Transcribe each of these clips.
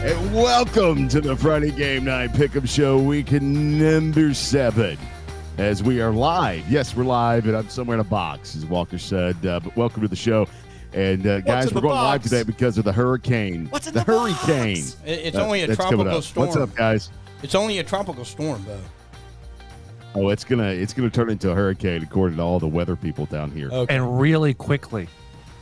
And welcome to the Friday Game Night Pick'em Show, week number 7. As we are live. Yes, we're live, and I'm somewhere in a box, as Walker said. But welcome to the show. And guys, we're going live today because of the hurricane. What's in the hurricane? Box? It's only a tropical storm. What's up, guys? It's only a tropical storm, though. Oh, it's gonna turn into a hurricane, according to all the weather people down here. Okay. And really quickly.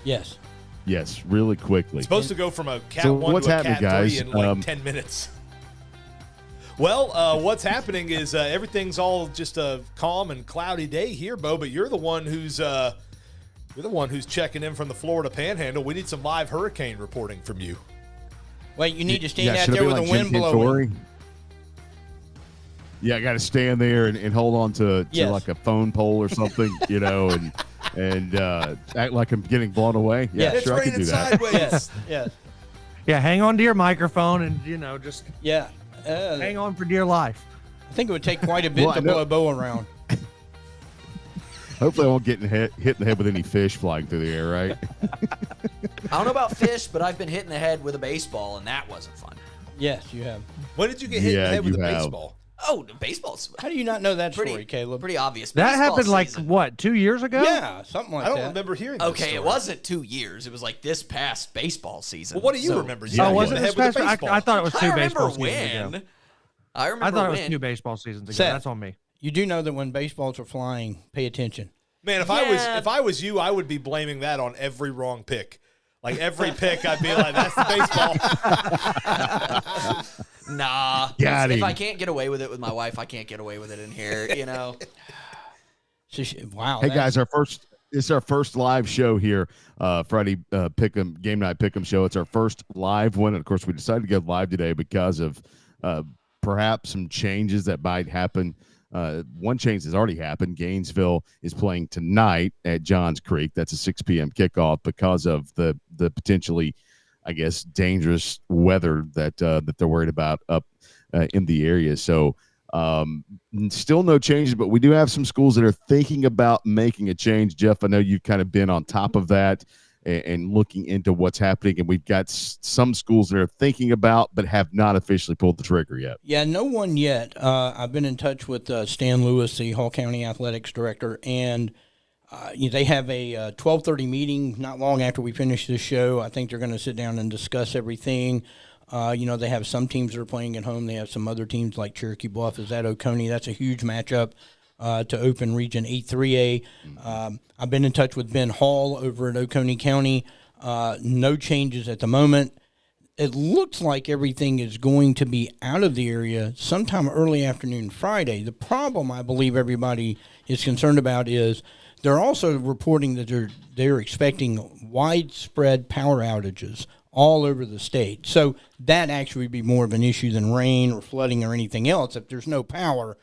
Yes. Yes, really quickly. It's supposed to go from a Cat 1 to a Cat 3 in like 10 minutes. Well, what's happening is everything's all just a calm and cloudy day here, Bo. But you're the one who's checking in from the Florida Panhandle. We need some live hurricane reporting from you. Wait, you need to stand out there with the wind blowing. Yeah, I got to stand there and hold on to like a phone pole or something, and act like I'm getting blown away. Yeah, it's sure, I can do that. Sideways. Yes. Yeah, hang on to your microphone and, just hang on for dear life. I think it would take quite a bit to blow a bow around. Hopefully I won't get hit in the head with any fish flying through the air, right? I don't know about fish, but I've been hit in the head with a baseball, and that wasn't fun. Yes, you have. When did you get hit in the head with a baseball? Oh, the baseball's How do you not know that story, Caleb? pretty obvious. That Baseball happened season. 2 years ago? Yeah, something like that. I don't remember hearing this Okay, story. it wasn't 2 years. It was like this past baseball season. Well, what do you remember? Oh, was it hit this with a past? baseball. I thought it was 2 I remember baseball seasons when. ago. I remember I thought it was when. 2 baseball seasons ago. Seth, That's on me. You do know that when baseballs are flying, pay attention. Man, if I was you, I would be blaming that on every wrong pick. Like every pick, I'd be like, "That's the baseball." Nah. Got If him. I can't get away with it with my wife, I can't get away with it in here, Wow. Hey guys, it's our first live show here, Friday Pick'em Game Night Pick'em Show. It's our first live one, and of course, we decided to go live today because of perhaps some changes that might happen. One change has already happened. Gainesville is playing tonight at Johns Creek. That's a 6 p.m. kickoff because of the potentially, I guess, dangerous weather that they're worried about up in the area. So still no changes, but we do have some schools that are thinking about making a change. Jeff, I know you've kind of been on top of that and looking into what's happening, and we've got some schools that are thinking about but have not officially pulled the trigger yet. Yeah, no one yet. I've been in touch with Stan Lewis, the Hall County Athletics Director, and they have a 12:30 meeting not long after we finish this show. I think they're going to sit down and discuss everything. They have some teams that are playing at home. They have some other teams like Cherokee Bluff is at Oconee. That's a huge matchup to open Region 8-3A. I've been in touch with Ben Hall over at Oconee County. No changes at the moment. It looks like everything is going to be out of the area sometime early afternoon Friday. The problem I believe everybody is concerned about is they're also reporting that they're expecting widespread power outages all over the state. So that actually would be more of an issue than rain or flooding or anything else. If there's no power,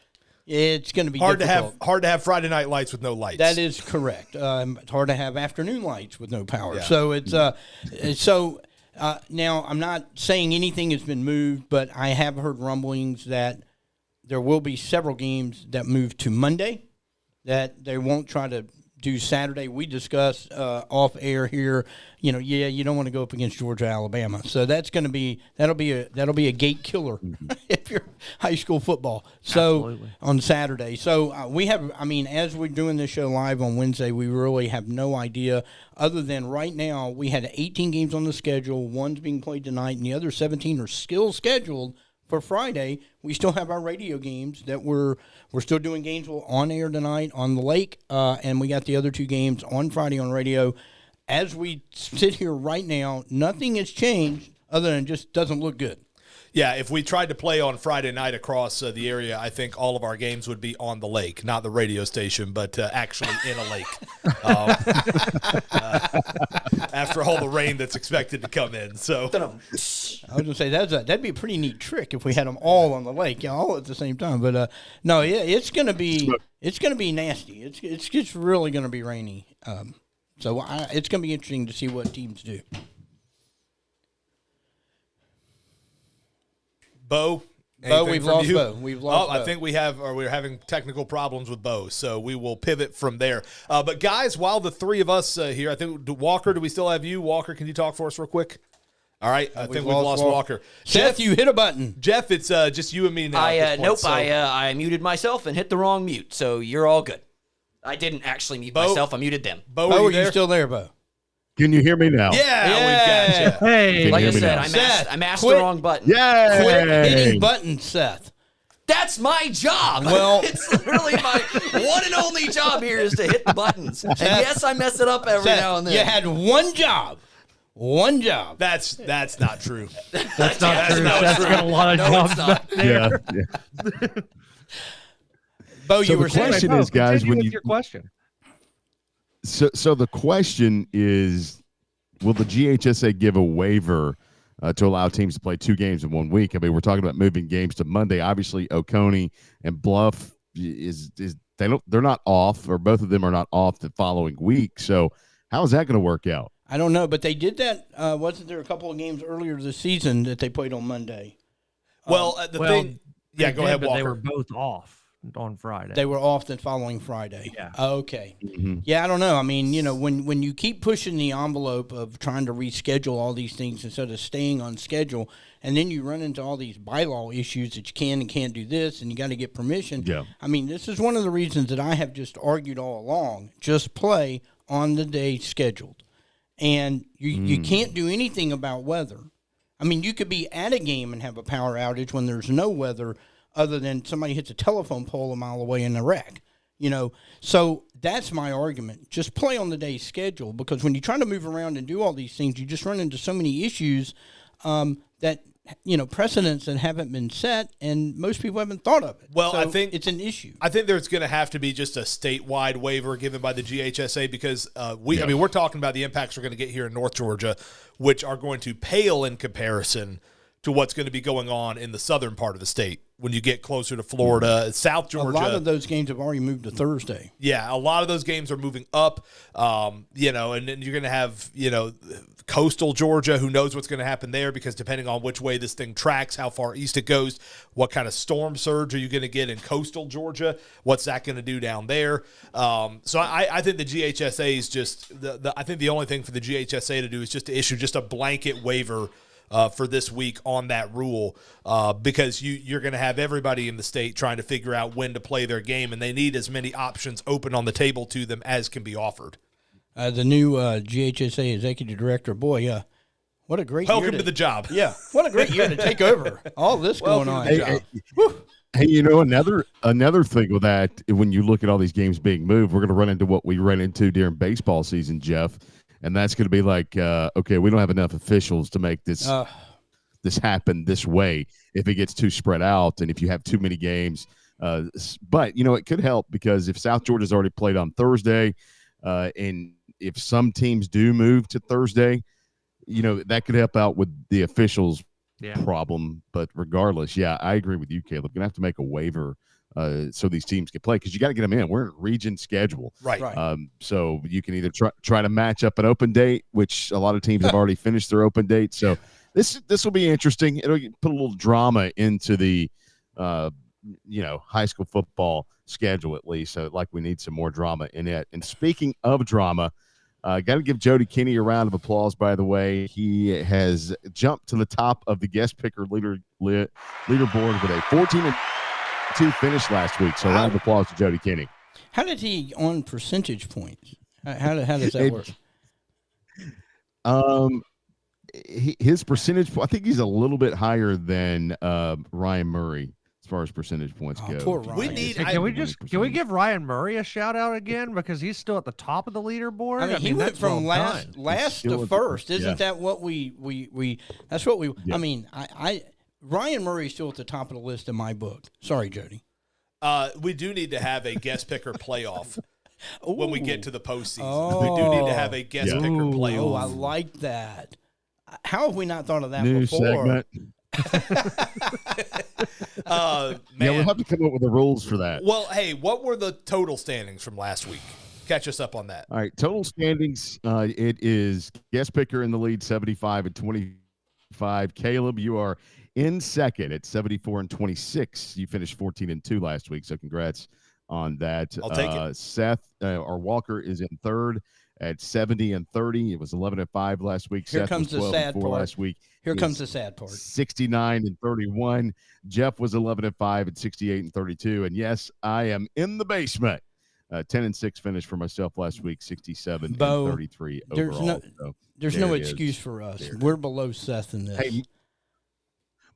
it's going to be difficult. Hard to have Friday night lights with no lights. That is correct. It's hard to have afternoon lights with no power. Yeah. So it's now I'm not saying anything has been moved, but I have heard rumblings that there will be several games that move to Monday, that they won't try to do Saturday. We discussed off air here, you don't want to go up against Georgia, Alabama. So that'll be a gate killer if you're high school football. So Absolutely. On Saturday. So as we're doing this show live on Wednesday, we really have no idea other than right now we had 18 games on the schedule. One's being played tonight and the other 17 are still scheduled for Friday. We still have our radio games that we're still doing Gainesville on air tonight on the lake, and we got the other 2 games on Friday on radio. As we sit here right now, nothing has changed other than just doesn't look good. Yeah, if we tried to play on Friday night across the area, I think all of our games would be on the lake, not the radio station, but actually in a lake. After all the rain that's expected to come in. So I was going to say that'd be a pretty neat trick if we had them all on the lake, all at the same time. But no, yeah, it's going to be nasty. It's just really going to be rainy. So it's going to be interesting to see what teams do. Bo, we've lost Bo. We've lost Bo. I think we're having technical problems with Bo, so we will pivot from there. But guys, while the three of us here, I think Walker, do we still have you? Walker, can you talk for us real quick? All right, I think we've lost Walker. Seth, you hit a button. Jeff, it's just you and me now. Nope, I muted myself and hit the wrong mute, so you're all good. I didn't actually mute myself. I muted them. Bo, are you still there, Bo? Can you hear me now? Yeah, we've got you. Hey, Like I said, I mashed the wrong button. Yeah. Quit hitting buttons, Seth. That's my job. Well, it's literally my one and only job here is to hit the buttons. And yes, I mess it up every now and then. You had one job. One job. That's not true. That's not true. That's got a lot of jobs back there. Yeah. Bo, So you were the saying. question is, guys, continue when with you your question. So the question is, will the GHSA give a waiver to allow teams to play 2 games in 1 week? I mean, we're talking about moving games to Monday. Obviously, Oconee and Bluff they're not off, or both of them are not off the following week. So how is that going to work out? I don't know, but they did that. Wasn't there a couple of games earlier this season that they played on Monday? Well, thing. Yeah, go ahead, but Walker. they were both off on Friday. They were off the following Friday. Yeah. Okay. Mm-hmm. Yeah, I don't know. I mean, when you keep pushing the envelope of trying to reschedule all these things instead of staying on schedule, and then you run into all these bylaw issues that you can and can't do this, and you got to get permission. Yeah. I mean, this is one of the reasons that I have just argued all along. Just play on the day scheduled. And you can't do anything about weather. I mean, you could be at a game and have a power outage when there's no weather other than somebody hits a telephone pole a mile away in a wreck, So that's my argument. Just play on the day schedule, because when you try to move around and do all these things, you just run into so many issues that, precedents that haven't been set, and most people haven't thought of it. Well, So I think it's an issue. I think there's going to have to be just a statewide waiver given by the GHSA, because we're talking about the impacts we're going to get here in North Georgia, which are going to pale in comparison to what's going to be going on in the southern part of the state when you get closer to Florida, South Georgia. A lot of those games have already moved to Thursday. Yeah, a lot of those games are moving up, and then you're going to have, coastal Georgia. Who knows what's going to happen there, because depending on which way this thing tracks, how far east it goes, what kind of storm surge are you going to get in coastal Georgia? What's that going to do down there? So I think the GHSA is just I think the only thing for the GHSA to do is just to issue just a blanket waiver for this week on that rule, because you're going to have everybody in the state trying to figure out when to play their game, and they need as many options open on the table to them as can be offered. The new GHSA executive director, boy, what a great year. Welcome to the job. Yeah, what a great year to take over. All this going on. Hey, another thing with that, when you look at all these games being moved, we're going to run into what we ran into during baseball season, Jeff. And that's going to be like, okay, we don't have enough officials to make this happen this way if it gets too spread out and if you have too many games. But, it could help, because if South Georgia's already played on Thursday, and if some teams do move to Thursday, that could help out with the officials problem. But regardless, I agree with you, Caleb. Going to have to make a waiver so these teams can play, because you got to get them in. We're in region schedule, right? So you can either try to match up an open date, which a lot of teams have already finished their open date. So this will be interesting. It'll put a little drama into the high school football schedule, at least. So we need some more drama in it. And speaking of drama, got to give Jody Kinney a round of applause. By the way, he has jumped to the top of the guest picker leaderboard with a 14-2 finish last week. So round of applause to Jody Kinney. How did he on percentage points? How does that work? His percentage, I think he's a little bit higher than Ryan Murray as far as percentage points go. Poor Ryan. Can we give Ryan Murray a shout out again, because he's still at the top of the leaderboard? I mean, he went from last to first. Isn't that what we that's what we I mean, I Ryan Murray's still at the top of the list in my book. Sorry, Jody. We do need to have a guest picker playoff when we get to the postseason. Oh. We do need to have a guest picker playoff. Oh, I like that. How have we not thought of that New before? segment. Man. We'll have to come up with the rules for that. Well, hey, what were the total standings from last week? Catch us up on that. All right, total standings. It is guest picker in the lead, 75-25. Caleb, you are in second at 74-26. You finished 14-2 last week, so congrats on that. I'll take it. Seth or Walker is in third at 70-30. It was 11-5 last week. Here Seth comes was the sad 12-4 part. last week. Here comes the sad part. 69-31. Jeff was 11-5 at 68-32. And yes, I am in the basement. 10-6 finish for myself last week, 67-33 overall. There's no excuse for us. We're below Seth in this. Hey,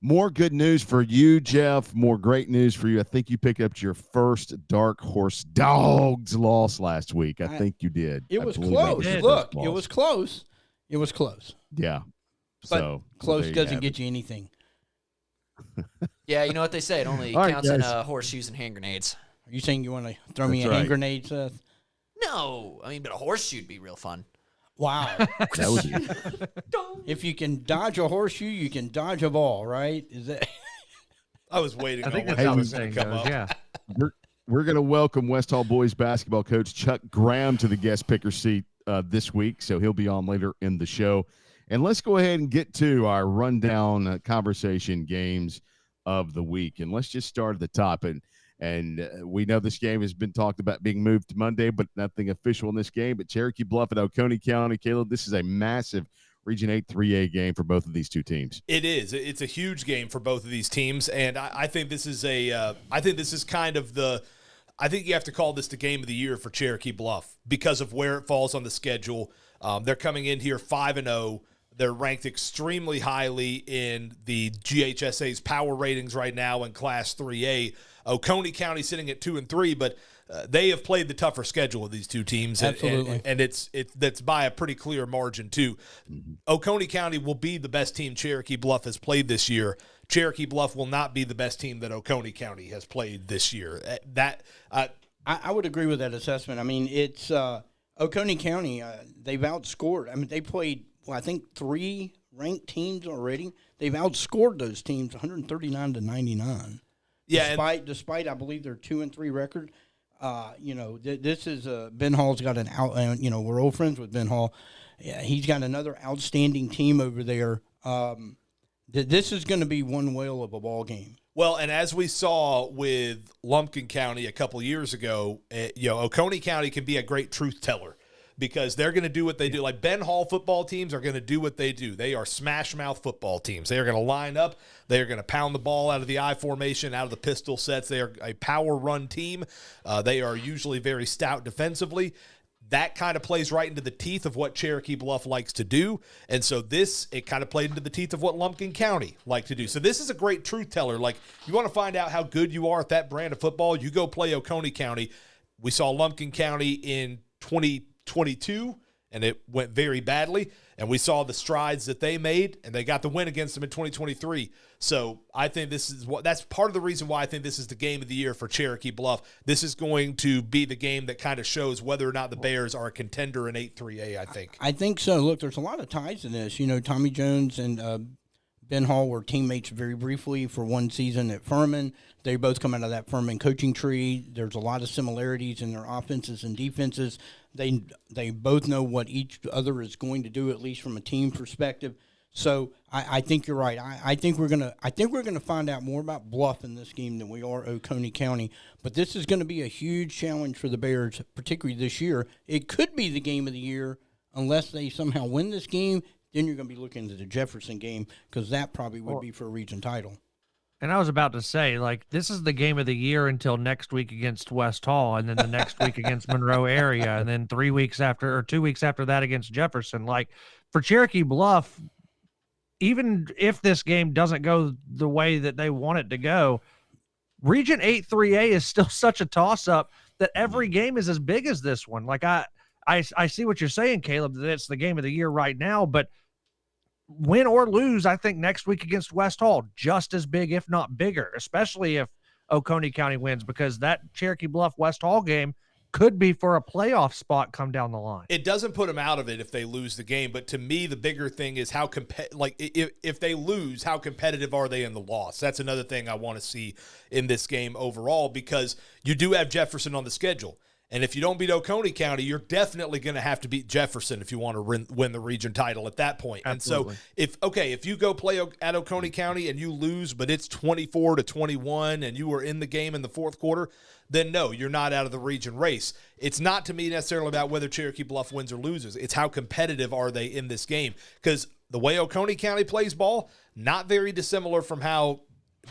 more good news for you, Jeff. More great news for you. I think you picked up your first Dark Horse Dogs loss last week. I think you did. It was close. Look, it was close. It was close. Yeah. But so close doesn't get you anything. Yeah, you know what they say. It only counts in horseshoes and hand grenades. Are you saying you want to throw me a hand grenade, Seth? No. I mean, but a horseshoe would be real fun. Wow. That would be. If you can dodge a horseshoe, you can dodge a ball, right? Is that? I was waiting. I think on that's how what the was going saying to come goes. up. Yeah. We're going to welcome West Hall boys basketball coach Chuck Graham to the guest picker seat this week, so he'll be on later in the show. And let's go ahead and get to our rundown conversation games of the week. And let's just start at the top. And we know this game has been talked about being moved to Monday, but nothing official in this game. But Cherokee Bluff at Oconee County, Caleb, this is a massive Region 8 3A game for both of these two teams. It is. It's a huge game for both of these teams, and I think this is kind of the. I think you have to call this the game of the year for Cherokee Bluff because of where it falls on the schedule. They're coming in here 5-0. They're ranked extremely highly in the GHSA's power ratings right now in Class 3A. Oconee County sitting at 2-3, but they have played the tougher schedule of these two teams. Absolutely. And that's by a pretty clear margin, too. Mm-hmm. Oconee County will be the best team Cherokee Bluff has played this year. Cherokee Bluff will not be the best team that Oconee County has played this year. I would agree with that assessment. I mean, it's Oconee County, they've outscored. I mean, they played, I think 3 ranked teams already. They've outscored those teams 139-99. Yeah, despite I believe their 2-3 record. This is Ben Hall's got an out. We're old friends with Ben Hall. Yeah, he's got another outstanding team over there. This is going to be one whale of a ball game. Well, and as we saw with Lumpkin County a couple years ago, Oconee County can be a great truth teller because they're going to do what they do. Like Ben Hall football teams are going to do what they do. They are smash mouth football teams. They are going to line up. They are going to pound the ball out of the I formation, out of the pistol sets. They are a power run team. They are usually very stout defensively. That kind of plays right into the teeth of what Cherokee Bluff likes to do. And so it kind of played into the teeth of what Lumpkin County like to do. So this is a great truth teller. Like, you want to find out how good you are at that brand of football, you go play Oconee County. We saw Lumpkin County in 2022, and it went very badly. And we saw the strides that they made, and they got the win against them in 2023. So I think that's part of the reason why I think this is the game of the year for Cherokee Bluff. This is going to be the game that kind of shows whether or not the Bears are a contender in 8-3A, I think. I think so. Look, there's a lot of ties in this. Tommy Jones and Ben Hall were teammates very briefly for one season at Furman. They both come out of that Furman coaching tree. There's a lot of similarities in their offenses and defenses. They both know what each other is going to do, at least from a team perspective. So I think you're right. I think we're gonna find out more about Bluff in this game than we are Oconee County. But this is going to be a huge challenge for the Bears, particularly this year. It could be the game of the year unless they somehow win this game. Then you're going to be looking at the Jefferson game because that probably would be for a region title. And I was about to say, this is the game of the year until next week against West Hall, and then the next week against Monroe area, and then 2 weeks after that against Jefferson. For Cherokee Bluff, even if this game doesn't go the way that they want it to go, Region 8 3A is still such a toss-up that every game is as big as this one. I see what you're saying, Caleb, that it's the game of the year right now, but win or lose, I think next week against West Hall, just as big, if not bigger, especially if Oconee County wins, because that Cherokee Bluff West Hall game could be for a playoff spot come down the line. It doesn't put them out of it if they lose the game, but to me, the bigger thing is how if they lose, how competitive are they in the loss? That's another thing I want to see in this game overall, because you do have Jefferson on the schedule. And if you don't beat Oconee County, you're definitely going to have to beat Jefferson if you want to win the region title at that point. Absolutely. And so if you go play at Oconee County and you lose, but it's 24-21 and you were in the game in the fourth quarter, then no, you're not out of the region race. It's not to me necessarily about whether Cherokee Bluff wins or loses. It's how competitive are they in this game. Because the way Oconee County plays ball, not very dissimilar from how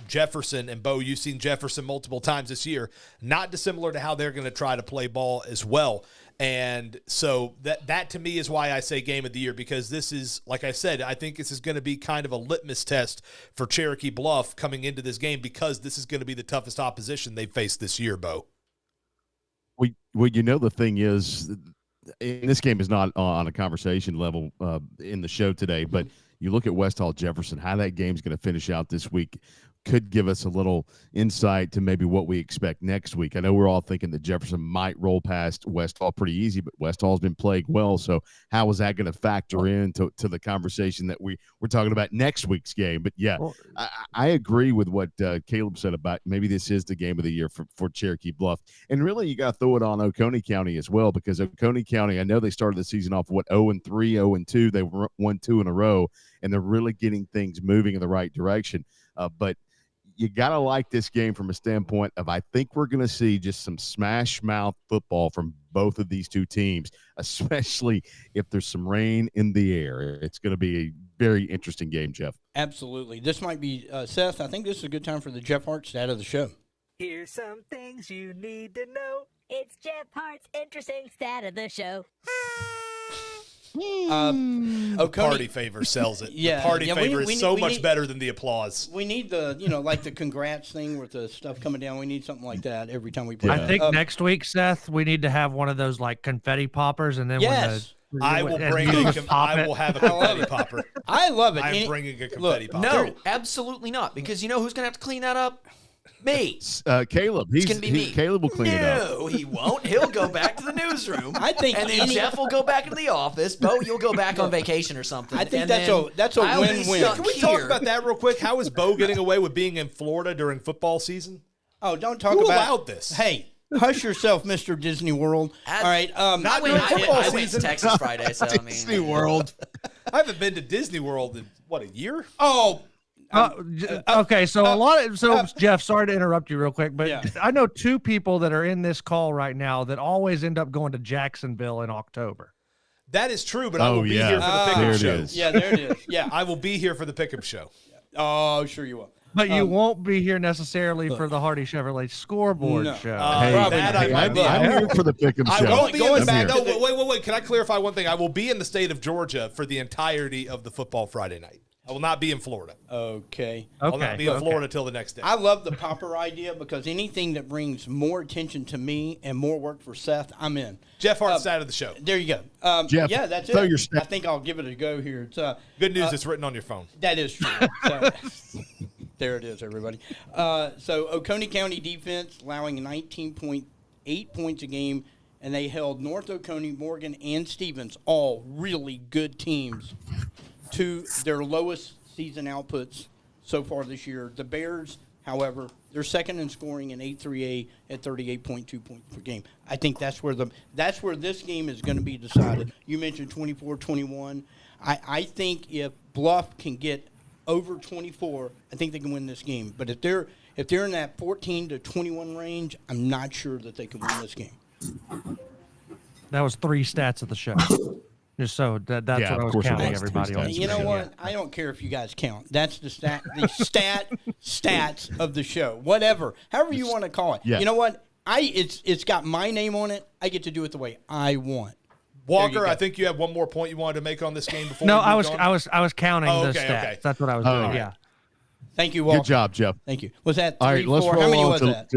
Jefferson and Bo, you've seen Jefferson multiple times this year, not dissimilar to how they're going to try to play ball as well. And so that to me is why I say game of the year, because this is, like I said, I think this is going to be kind of a litmus test for Cherokee Bluff coming into this game, because this is going to be the toughest opposition they've faced this year, Bo. Well, the thing is, and this game is not on a conversation level in the show today, but you look at West Hall Jefferson, how that game's going to finish out this week could give us a little insight to maybe what we expect next week. I know we're all thinking that Jefferson might roll past West Hall pretty easy, but West Hall's been playing well. So how is that going to factor into the conversation that we're talking about next week's game? But yeah, I agree with what Caleb said about maybe this is the game of the year for Cherokee Bluff. And really, you got to throw it on Oconee County as well, because Oconee County, I know they started the season off 0-3, 0-2. They won 2 in a row, and they're really getting things moving in the right direction. But you got to like this game from a standpoint of, I think we're going to see just some smash mouth football from both of these two teams, especially if there's some rain in the air. It's going to be a very interesting game, Jeff. Absolutely. This might be, Seth, I think this is a good time for the Jeff Hart stat of the show. Here's some things you need to know. It's Jeff Hart's interesting stat of the show. Oconee, Party favor sells it. Yeah, the party yeah, favor we is so need- much better than the applause. we need the, like the congrats thing with the stuff coming down. We need something like that every time we play. I think next week, Seth, we need to have one of those like confetti poppers, and then Yes. I will and bring you a just pop I it. will have a confetti popper. I love it. I'm bringing a confetti popper. No, absolutely not. Because you know who's going to have to clean that up? Me. Caleb, gonna be me. Caleb will clean it up. No, he won't. He'll go back to the newsroom. I think and then Jeff will go back into the office. Bo, you'll go back on vacation or something. I think and that's a I'll be win-win. stuck Can we talk here. about that real quick? How is Bo getting away with being in Florida during football season? Oh, don't talk Who about allowed this? Hey, hush yourself, Mr. Disney World. All right. Not I during football went to season. Texas Friday, so I mean, Disney World. I haven't been to Disney World in, what, a year? Oh, okay, so Jeff, sorry to interrupt you real quick, but Yeah. I know 2 people that are in this call right now that always end up going to Jacksonville in October. That is true, but I will be yeah. here for the There Pick'em it Show. is. yeah, there it is. Yeah. I will be here for the Pick'em Show. Oh, sure you will. But you won't be here necessarily for the Hardy Chevrolet scoreboard No. show. Hey, Probably that not. I might be. I'm here for the Pick'em I show. won't be in Going the back no, to the- wait. Can I clarify one thing? I will be in the state of Georgia for the entirety of the football Friday night. I will not be in Florida. Okay. I'll not be in Florida till the next day. I love the popper idea because anything that brings more attention to me and more work for Seth, I'm in. Jeff Hart's side of the show. There you go. Jeff, yeah, that's throw it. your stat- I think I'll give it a go here. It's Good news, it's written on your phone. that is true. So, there it is, everybody. So Oconee County defense allowing 19.8 points a game, and they held North Oconee, Morgan, and Stevens, all really good teams, to their lowest season outputs so far this year. The Bears, however, they're second in scoring in 8-3A at 38.2 points per game. I think that's where this game is going to be decided. You mentioned 24-21. I think if Bluff can get over 24, I think they can win this game. But if they're in that 14 to 21 range, I'm not sure that they can win this game. That was 3 stats of the show. Just so that's Yeah, what I of was course it counting was. everybody 3 on. stats. You know Yeah. what? I don't care if you guys count. That's the stats of the show. Whatever, however you want to call it. Yeah. You know what? It's got my name on it. I get to do it the way I want. Walker, go. I think you have one more point you wanted to make on this game before. No, we I moved was on. counting Oh, the okay, stats. okay. That's what I was Oh, doing. all right. Yeah. Thank you, Walker. Good job, Jeff. Thank you. Was that 3, All right, let's 4? roll How many on was that?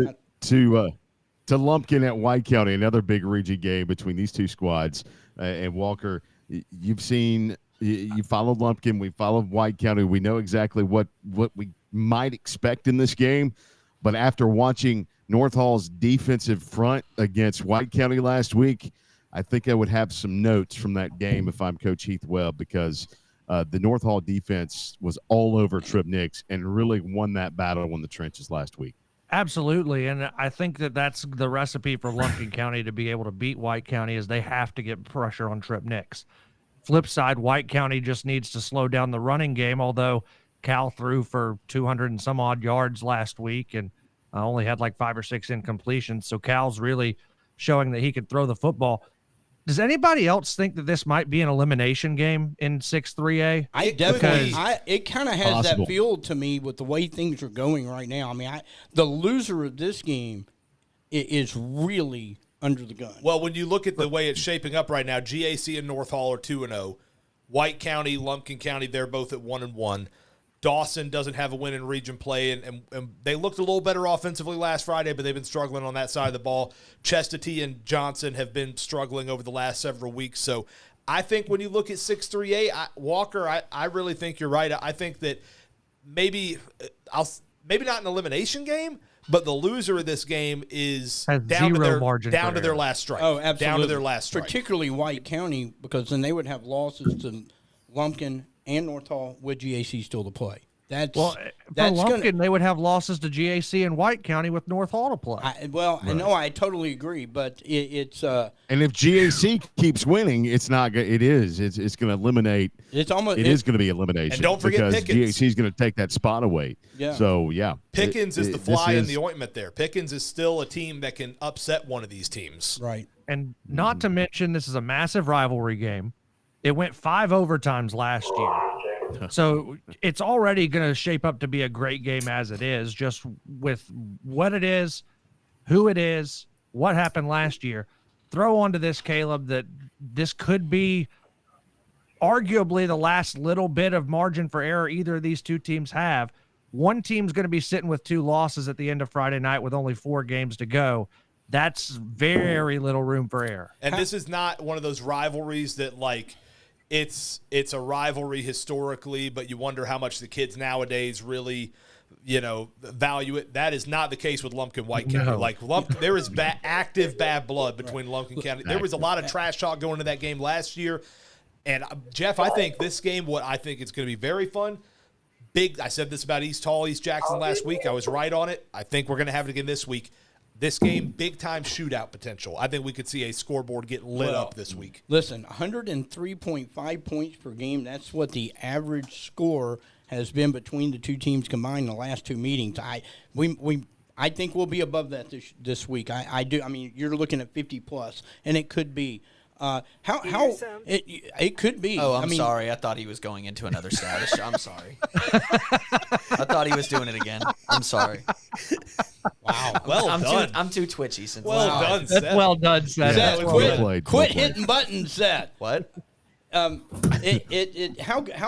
to Lumpkin at White County, another big region game between these two squads. And Walker, you've seen, you followed Lumpkin, we followed White County. We know exactly what we might expect in this game. But after watching North Hall's defensive front against White County last week, I think I would have some notes from that game if I'm Coach Heath Webb, because the North Hall defense was all over Tripp Nix and really won that battle in the trenches last week. Absolutely, and I think that that's the recipe for Lumpkin County to be able to beat White County is they have to get pressure on Trip Nix. Flip side, White County just needs to slow down the running game, although Cal threw for 200 and some odd yards last week and only had like 5 or 6 incompletions, so Cal's really showing that he can throw the football. Does anybody else think that this might be an elimination game in 6-3A? I definitely. Because- It kind of has Possible. that feel to me with the way things are going right now. I mean, the loser of this game is really under the gun. Well, when you look at the way it's shaping up right now, GAC and North Hall are 2-0. White County, Lumpkin County, they're both at 1-1. Dawson doesn't have a win in region play, and they looked a little better offensively last Friday, but they've been struggling on that side of the ball. Chestatee and Johnson have been struggling over the last several weeks. So I think when you look at 6-3A, Walker, I really think you're right. I think that maybe not an elimination game, but the loser of this game is Has down to zero their margin down for to their error. last strike. Oh, absolutely. Down to their last strike. Particularly White County, because then they would have losses to Lumpkin and North Hall with GAC still to play. That's Well, for Lumpkin, they would have losses to GAC and White County with North Hall to play. I know I totally agree, but it's And if GAC keeps winning, it's not. It is. It's going to eliminate. it's almost It is going to be elimination. And don't forget because Pickens. GAC is going to take that spot away. Yeah. So yeah, Pickens is the this fly in is- the ointment there. Pickens is still a team that can upset one of these teams. right. And not to mention, this is a massive rivalry game. It went 5 overtimes last year. So it's already going to shape up to be a great game as it is, just with what it is, who it is, what happened last year. Throw onto this, Caleb, that this could be arguably the last little bit of margin for error either of these two teams have. One team's going to be sitting with 2 losses at the end of Friday night with only 4 games to go. That's very little room for error. And this is not one of those rivalries that like it's a rivalry historically, but you wonder how much the kids nowadays really, value it. That is not the case with Lumpkin White County. No. Like there is active bad blood between Lumpkin County. There was a lot of trash talk going into that game last year. And Jeff, I think this game, what I think it's going to be very fun. Big. I said this about East Hall, East Jackson last week. I was right on it. I think we're going to have it again this week. This game, big-time shootout potential. I think we could see a scoreboard get lit up this week. Listen, 103.5 points per game. That's what the average score has been between the two teams combined in the last 2 meetings. I think we'll be above that this week. I do. I mean, you're looking at 50+, and it could be. It could be. Oh, I'm I mean, sorry. I thought he was going into another status. I'm sorry. I thought he was doing it again. I'm sorry. Wow. Well done. I'm too twitchy since. Well last done, night. Seth. That's well done, Seth. Seth, Well quit played, well played. hitting buttons, Seth. What? How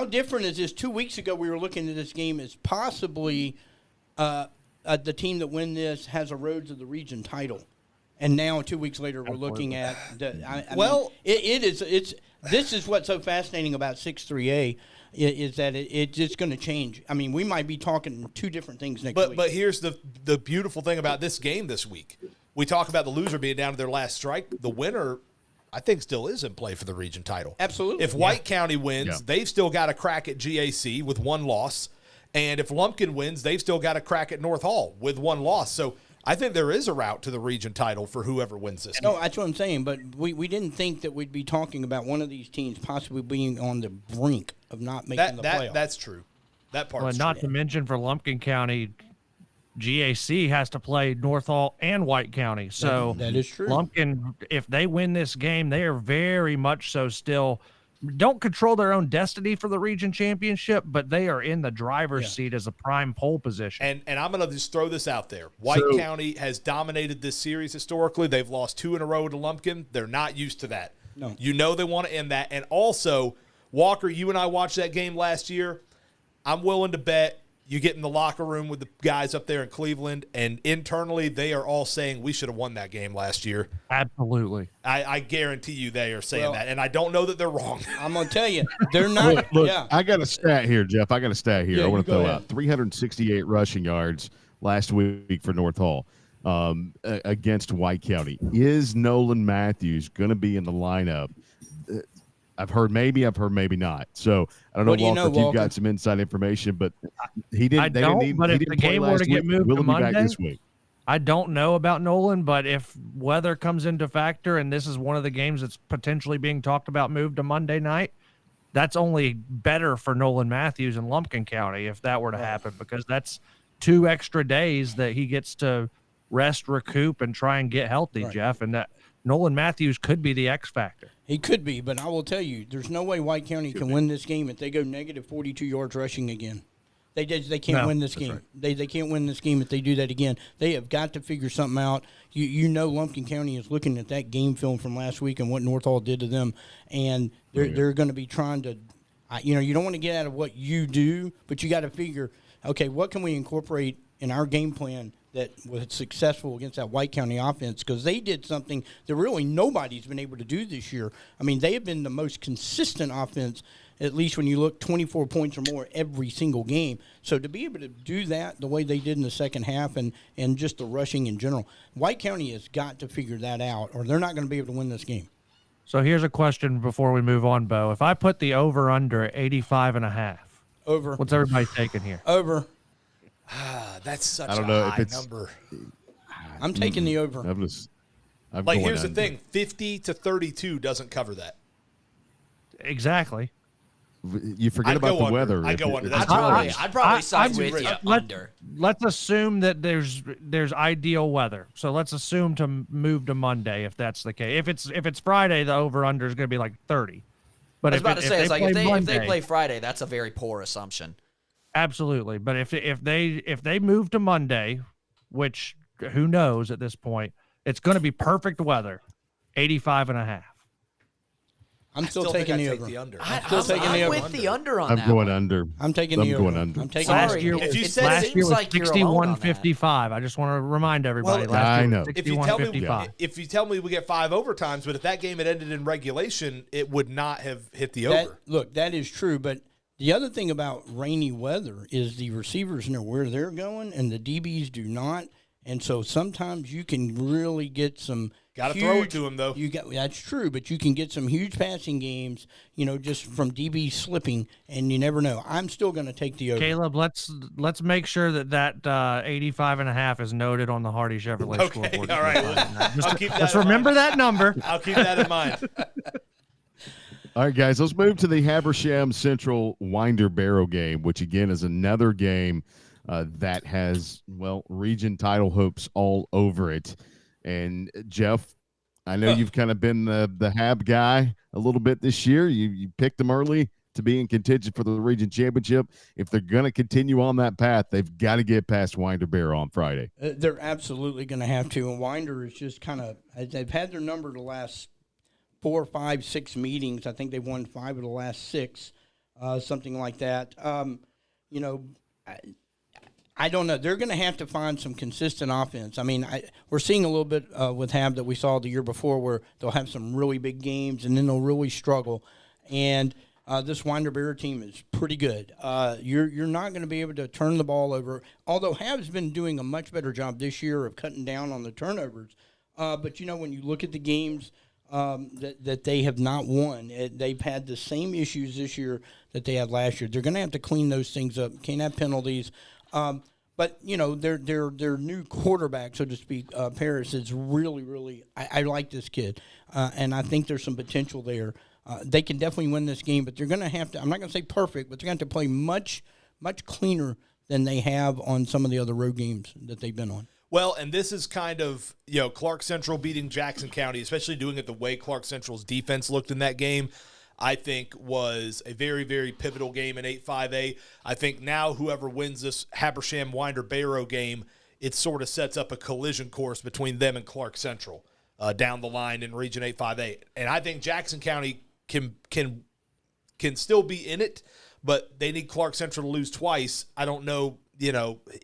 different is this? 2 weeks ago, we were looking at this game as possibly the team that win this has a road to the region title, and now 2 weeks later, we're looking at this is what's so fascinating about 6-3A is that it's just going to change. I mean, we might be talking 2 different things next week. But here's the beautiful thing about this game this week. We talk about the loser being down to their last strike. The winner, I think, still is in play for the region title. Absolutely. If White County wins, they've still got a crack at GAC with 1 loss. And if Lumpkin wins, they've still got a crack at North Hall with 1 loss. So I think there is a route to the region title for whoever wins this game. No, that's what I'm saying. But we didn't think that we'd be talking about one of these teams possibly being on the brink of not making the playoffs. That's true. That part Well, is not true. to mention for Lumpkin County, GAC has to play North Hall and White County. So that is true. Lumpkin, if they win this game, they are very much so still don't control their own destiny for the region championship, but they are in the driver's seat as a prime pole position. And I'm going to just throw this out there. White County has dominated this series historically. They've lost 2 in a row to Lumpkin. They're not used to that. No. You know they want to end that. And also, Walker, you and I watched that game last year. I'm willing to bet you get in the locker room with the guys up there in Cleveland, and internally they are all saying we should have won that game last year. Absolutely. I guarantee you they are saying that, and I don't know that they're wrong. I'm going to tell you, they're not. Look, yeah. I got a stat here, Jeff. I got a stat here. Yeah, I want you to go throw ahead. out 368 rushing yards last week for North Hall against White County. Is Nolan Matthews going to be in the lineup? I've heard maybe not. So I don't know, What do you Walker, know, if you've Walker? got some inside information, but he didn't. I they don't, didn't. but He if didn't the play game were last to get week. moved Will to he be back Monday? this week? I don't know about Nolan, but if weather comes into factor and this is one of the games that's potentially being talked about moved to Monday night, that's only better for Nolan Matthews in Lumpkin County if that were to happen, because that's 2 extra days that he gets to rest, recoup, and try and get healthy, Jeff. And that Nolan Matthews could be the X factor. He could be, but I will tell you, there's no way White County can win this game if they go negative 42 yards rushing again. They can't win this game. Right. They can't win this game if they do that again. They have got to figure something out. You know Lumpkin County is looking at that game film from last week and what North Hall did to them, and they're going to be trying to, you don't want to get out of what you do, but you got to figure, okay, what can we incorporate in our game plan that was successful against that White County offense, because they did something that really nobody's been able to do this year. I mean, they have been the most consistent offense, at least when you look 24 points or more every single game. So to be able to do that the way they did in the second half and just the rushing in general, White County has got to figure that out or they're not going to be able to win this game. So here's a question before we move on, Bo. If I put the over-under at 85.5. Over. What's everybody taking here? Over. That's such I don't a know high if it's, number. I'm taking the over. I'm Like, going here's the under. thing. 50 to 32 doesn't cover that. Exactly. You forget I'd about go the under. weather. I'd if go it- under. if That's it's I'd cold. probably side I'm with with you you. under. Let's assume that there's ideal weather. So let's assume to move to Monday if that's the case. If it's Friday, the over/under is going to be like 30. But I was about to say, it's like if they Monday, play Friday, that's a very poor assumption. absolutely. But if they move to Monday, which who knows at this point, it's going to be perfect weather, 85.5. I'm still taking the take over. the under. I'm still taking the I'm over. with the under on I'm that going one. under. I'm taking the over. going under. I'm taking Sorry. Last year, If you said it last seems year was like you're alone on that. 61-55. I just want to remind everybody. Well, last year I was know. If you tell me 61-55. if you tell me we get 5 overtimes, but if that game had ended in regulation, it would not have hit the over. Look, that is true, but the other thing about rainy weather is the receivers know where they're going and the DBs do not. And so sometimes you can really get some Got to throw it to him, though. That's true, but you can get some huge passing games, just from DB slipping, and you never know. I'm still going to take the over. Caleb, let's make sure that 85.5 is noted on the Hardy Chevrolet Okay, scoreboard. all right. I'll keep that Let's in remember mind. that number. I'll keep that in mind. All right, guys, let's move to the Habersham Central Winder-Barrow game, which again is another game that has, region title hopes all over it. And Jeff, I know you've kind of been the Hab guy a little bit this year. You picked them early to be in contention for the region championship. If they're going to continue on that path, they've got to get past Winder-Barrow on Friday. They're absolutely going to have to. And Winder is just they've had their number the last 4, 5, 6 meetings. I think they've won 5 of the last 6, something like that. I don't know. They're going to have to find some consistent offense. I mean, we're seeing a little bit with Hab that we saw the year before where they'll have some really big games and then they'll really struggle. And this Winder-Barrow team is pretty good. You're not going to be able to turn the ball over, although Hab's been doing a much better job this year of cutting down on the turnovers. But, when you look at the games that they have not won, they've had the same issues this year that they had last year. They're going to have to clean those things up. Can't have penalties. But their new quarterback, so to speak, Paris, is really, really. I like this kid, and I think there's some potential there. They can definitely win this game, but they're going to have to. I'm not going to say perfect, but they're going to have to play much, much cleaner than they have on some of the other road games that they've been on. Well, and this is kind of, Clark Central beating Jackson County, especially doing it the way Clark Central's defense looked in that game, I think was a very, very pivotal game in 8-5A. I think now whoever wins this Habersham Winder-Barrow game, it sort of sets up a collision course between them and Clark Central down the line in Region 8-5A. And I think Jackson County can still be in it, but they need Clark Central to lose twice. I don't know,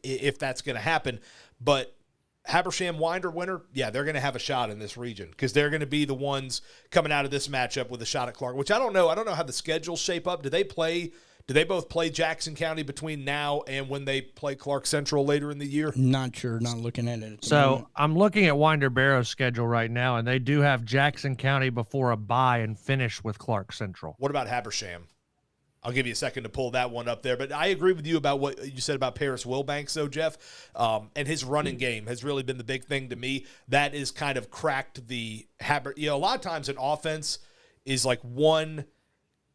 if that's going to happen, but Habersham Winder winner, they're going to have a shot in this region because they're going to be the ones coming out of this matchup with a shot at Clark, which I don't know. I don't know how the schedules shape up. Do they both play Jackson County between now and when they play Clark Central later in the year? Not sure. Not looking at it. So I'm looking at Winder-Barrow's schedule right now, and they do have Jackson County before a bye and finish with Clark Central. What about Habersham? I'll give you a second to pull that one up there. But I agree with you about what you said about Paris Wilbanks, though, Jeff. And his running game has really been the big thing to me. That is kind of cracked the habit. A lot of times an offense is like one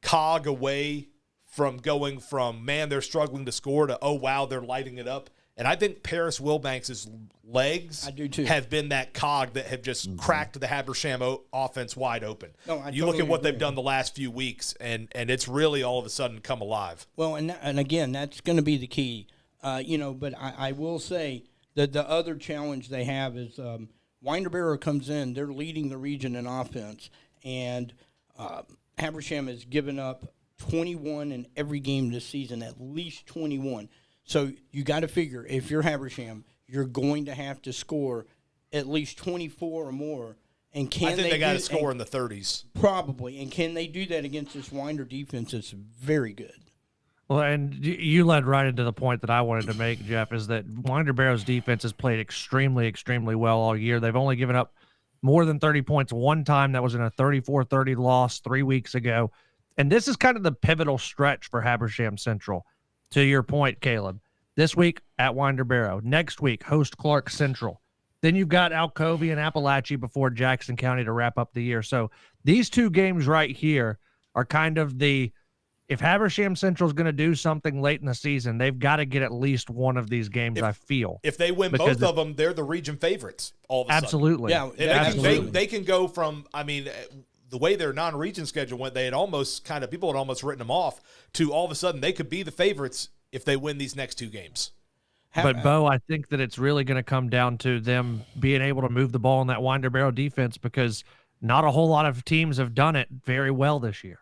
cog away from going from, man, they're struggling to score to, oh, wow, they're lighting it up. And I think Paris Wilbanks' legs have been that cog that have just cracked the Habersham offense wide open. No, I you look totally at what agree. they've done the last few weeks, and it's really all of a sudden come alive. Well, and again, that's going to be the key. But I will say that the other challenge they have is Winder-Barrow comes in. They're leading the region in offense, and Habersham has given up 21 in every game this season, at least 21. So you got to figure, if you're Habersham, you're going to have to score at least 24 or more. And I think they got to score in the 30s. Probably. And can they do that against this Winder defense? It's very good. Well, and you led right into the point that I wanted to make, Jeff, is that Winder-Barrow's defense has played extremely, extremely well all year. They've only given up more than 30 points one time. That was in a 34-30 loss 3 weeks ago. And this is kind of the pivotal stretch for Habersham Central. To your point, Caleb, this week at Winder-Barrow, next week, host Clark Central. Then you've got Alcovy and Appalachia before Jackson County to wrap up the year. So these two games right here are kind of the, if Habersham Central is going to do something late in the season, they've got to get at least one of these games, I feel. If they win both of them, they're the region favorites all of a absolutely. sudden. Yeah, absolutely. They can go from, the way their non-region schedule went, they had almost people had almost written them off to all of a sudden they could be the favorites if they win these next two games. But, Bo, I think that it's really going to come down to them being able to move the ball in that Winder-Barrow defense, because not a whole lot of teams have done it very well this year.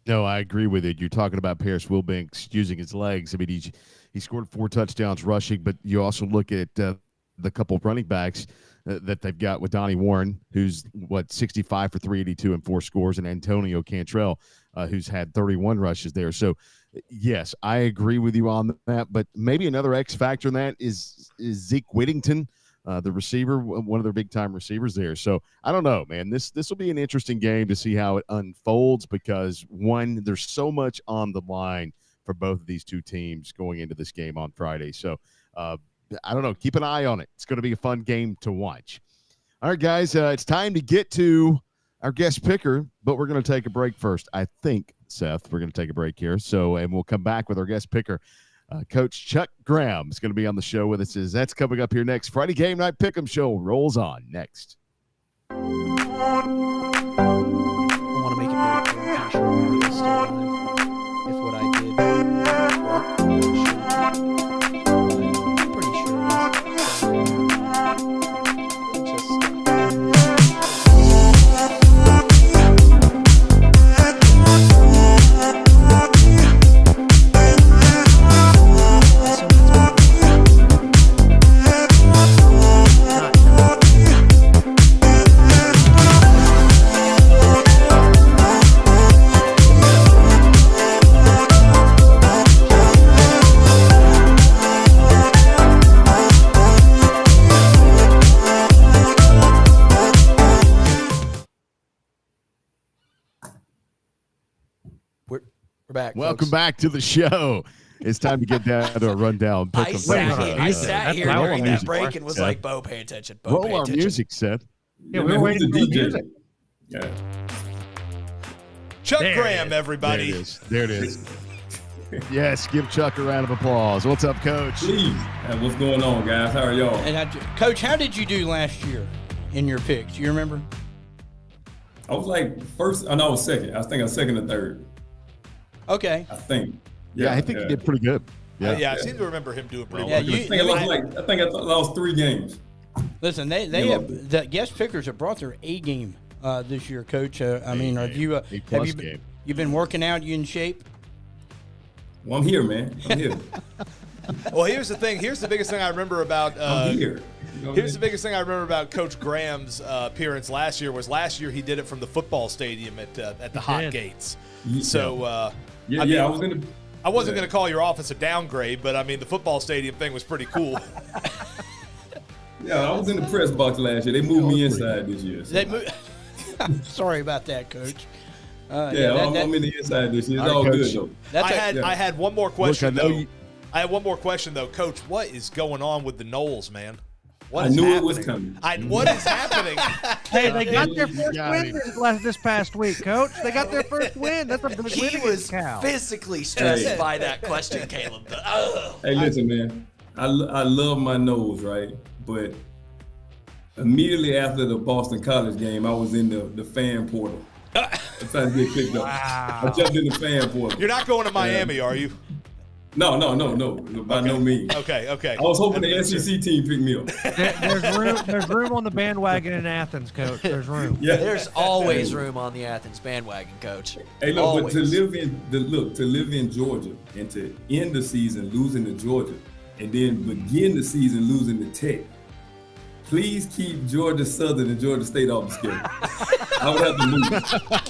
No, I agree with it. You're talking about Paris Wilbanks using his legs. I mean, he scored 4 touchdowns rushing, but you also look at the couple of running backs that they've got with Donnie Warren, who's 65 for 382 and 4 scores, and Antonio Cantrell, who's had 31 rushes there. So, yes, I agree with you on that. But maybe another X factor in that is Zeke Whittington, the receiver, one of their big time receivers there. So I don't know, man. This will be an interesting game to see how it unfolds, because one, there's so much on the line for both of these two teams going into this game on Friday. So I don't know. Keep an eye on it. It's going to be a fun game to watch. All right, guys, it's time to get to our guest picker, but we're going to take a break first. I think, Seth, we're going to take a break here. And we'll come back with our guest picker. Coach Chuck Graham is going to be on the show with us. That's coming up here next. Friday Game Night Pick'em Show rolls on next. I want to make it very clear, I'm sure we're still alive. If what I did worked, I'm pretty sure it We're back. Welcome back to the show. It's time to get down to a rundown. I sat here That's during that music. break and was Seth. like, Bo, pay attention. Bo, Roll pay our attention. music, Seth. Yeah, we're waiting for the music. Yeah. Chuck There Graham, it everybody. There it is. Yes, give Chuck a round of applause. What's up, Coach? Please. What's going on, guys? How are y'all? And Coach, how did you do last year in your picks? Do you remember? I was like first. I was second. I think I was second or third. Okay. I think. Yeah, I think you did pretty good. Yeah, I seem to remember him doing pretty Yeah, well. you- I think I lost 3 games. Listen, they have the guest pickers have brought their A game this year, Coach. Have you A-plus game. you've been working out? You in shape? Well, I'm here, man. I'm here. Well, here's the thing. Here's the biggest thing I remember about. I'm here. You know what I Here's the mean? biggest thing I remember about Coach Graham's appearance last year was last year he did it from the football stadium at the Hot did. Gates. Yeah. So I mean, was in the. I wasn't going to call your office a downgrade, but I mean the football stadium thing was pretty cool. Yeah, I was in the press box last year. They moved me inside this year. So. Sorry about that, Coach. I'm in the inside this year. It's all Coach. good though. I had one more question Look, though. I had one more question though, Coach. What is going on with the Knowles, man? What is I knew happening? it was coming. What is happening? Hey, they got their first win this past week, Coach. They got their first win. That's a big win He against was Cal. physically stressed by that question, Caleb. Hey, listen, man. I love my nose, right? But immediately after the Boston College game, I was in the fan portal. I'm trying to get picked up. Wow. I jumped in the fan portal. You're not going to Miami, are you? No. By no means. Okay. I was hoping the SEC team picked me up. There's room on the bandwagon in Athens, Coach. There's room. Yeah. There's always room on the Athens bandwagon, Coach. Hey, look, always. but to live in Georgia and to end the season losing to Georgia and then begin the season losing to Tech. Please keep Georgia Southern and Georgia State off the schedule. I would have to move.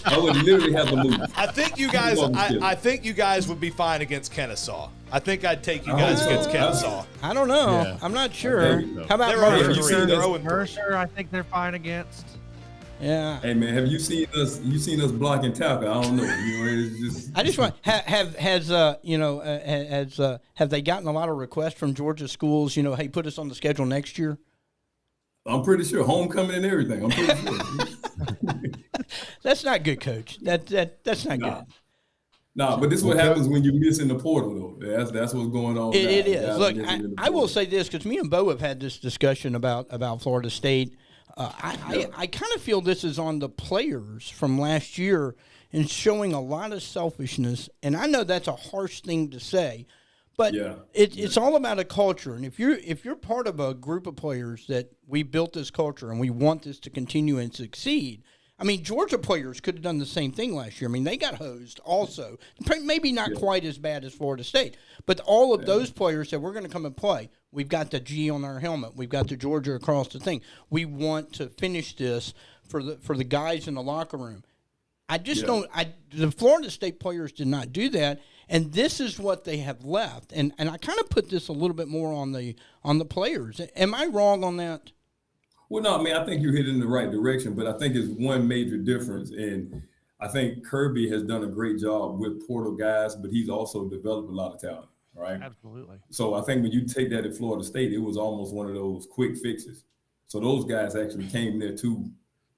I would literally have to move. I think you guys. I think you guys would be fine against Kennesaw. I think I'd take you guys against Kennesaw. I don't know. Yeah. I'm not sure. so. How about They're Mercer? they're 0-3. Mercer, I think they're fine against. Yeah. Hey man, have you seen us? You seen us blocking tackle? I don't know. It's just. I just want have they gotten a lot of requests from Georgia schools? Hey, put us on the schedule next year. I'm pretty sure homecoming and everything. I'm pretty sure. That's not good, Coach. That's not good. Nah, but this is what happens when you miss in the portal, though. That's what's going on. It now. is. Guys Look, missing in the I will portal. say this because me and Bo have had this discussion about Florida State. I kind of feel this is on the players from last year and showing a lot of selfishness. And I know that's a harsh thing to say, but it's all about a culture. And if you're part of a group of players that we built this culture and we want this to continue and succeed. I mean, Georgia players could have done the same thing last year. I mean, they got hosed also. Maybe not quite as bad as Florida State, but all of those players said, we're going to come and play. We've got the G on our helmet. We've got the Georgia across the thing. We want to finish this for the guys in the locker room. I just don't – the Florida State players did not do that, and this is what they have left. And I kind of put this a little bit more on the players. Am I wrong on that? Well, no, I mean, I think you're heading in the right direction, but I think it's one major difference. And I think Kirby has done a great job with portal guys, but he's also developed a lot of talent, right? Absolutely. So I think when you take that at Florida State, it was almost one of those quick fixes. So those guys actually came there to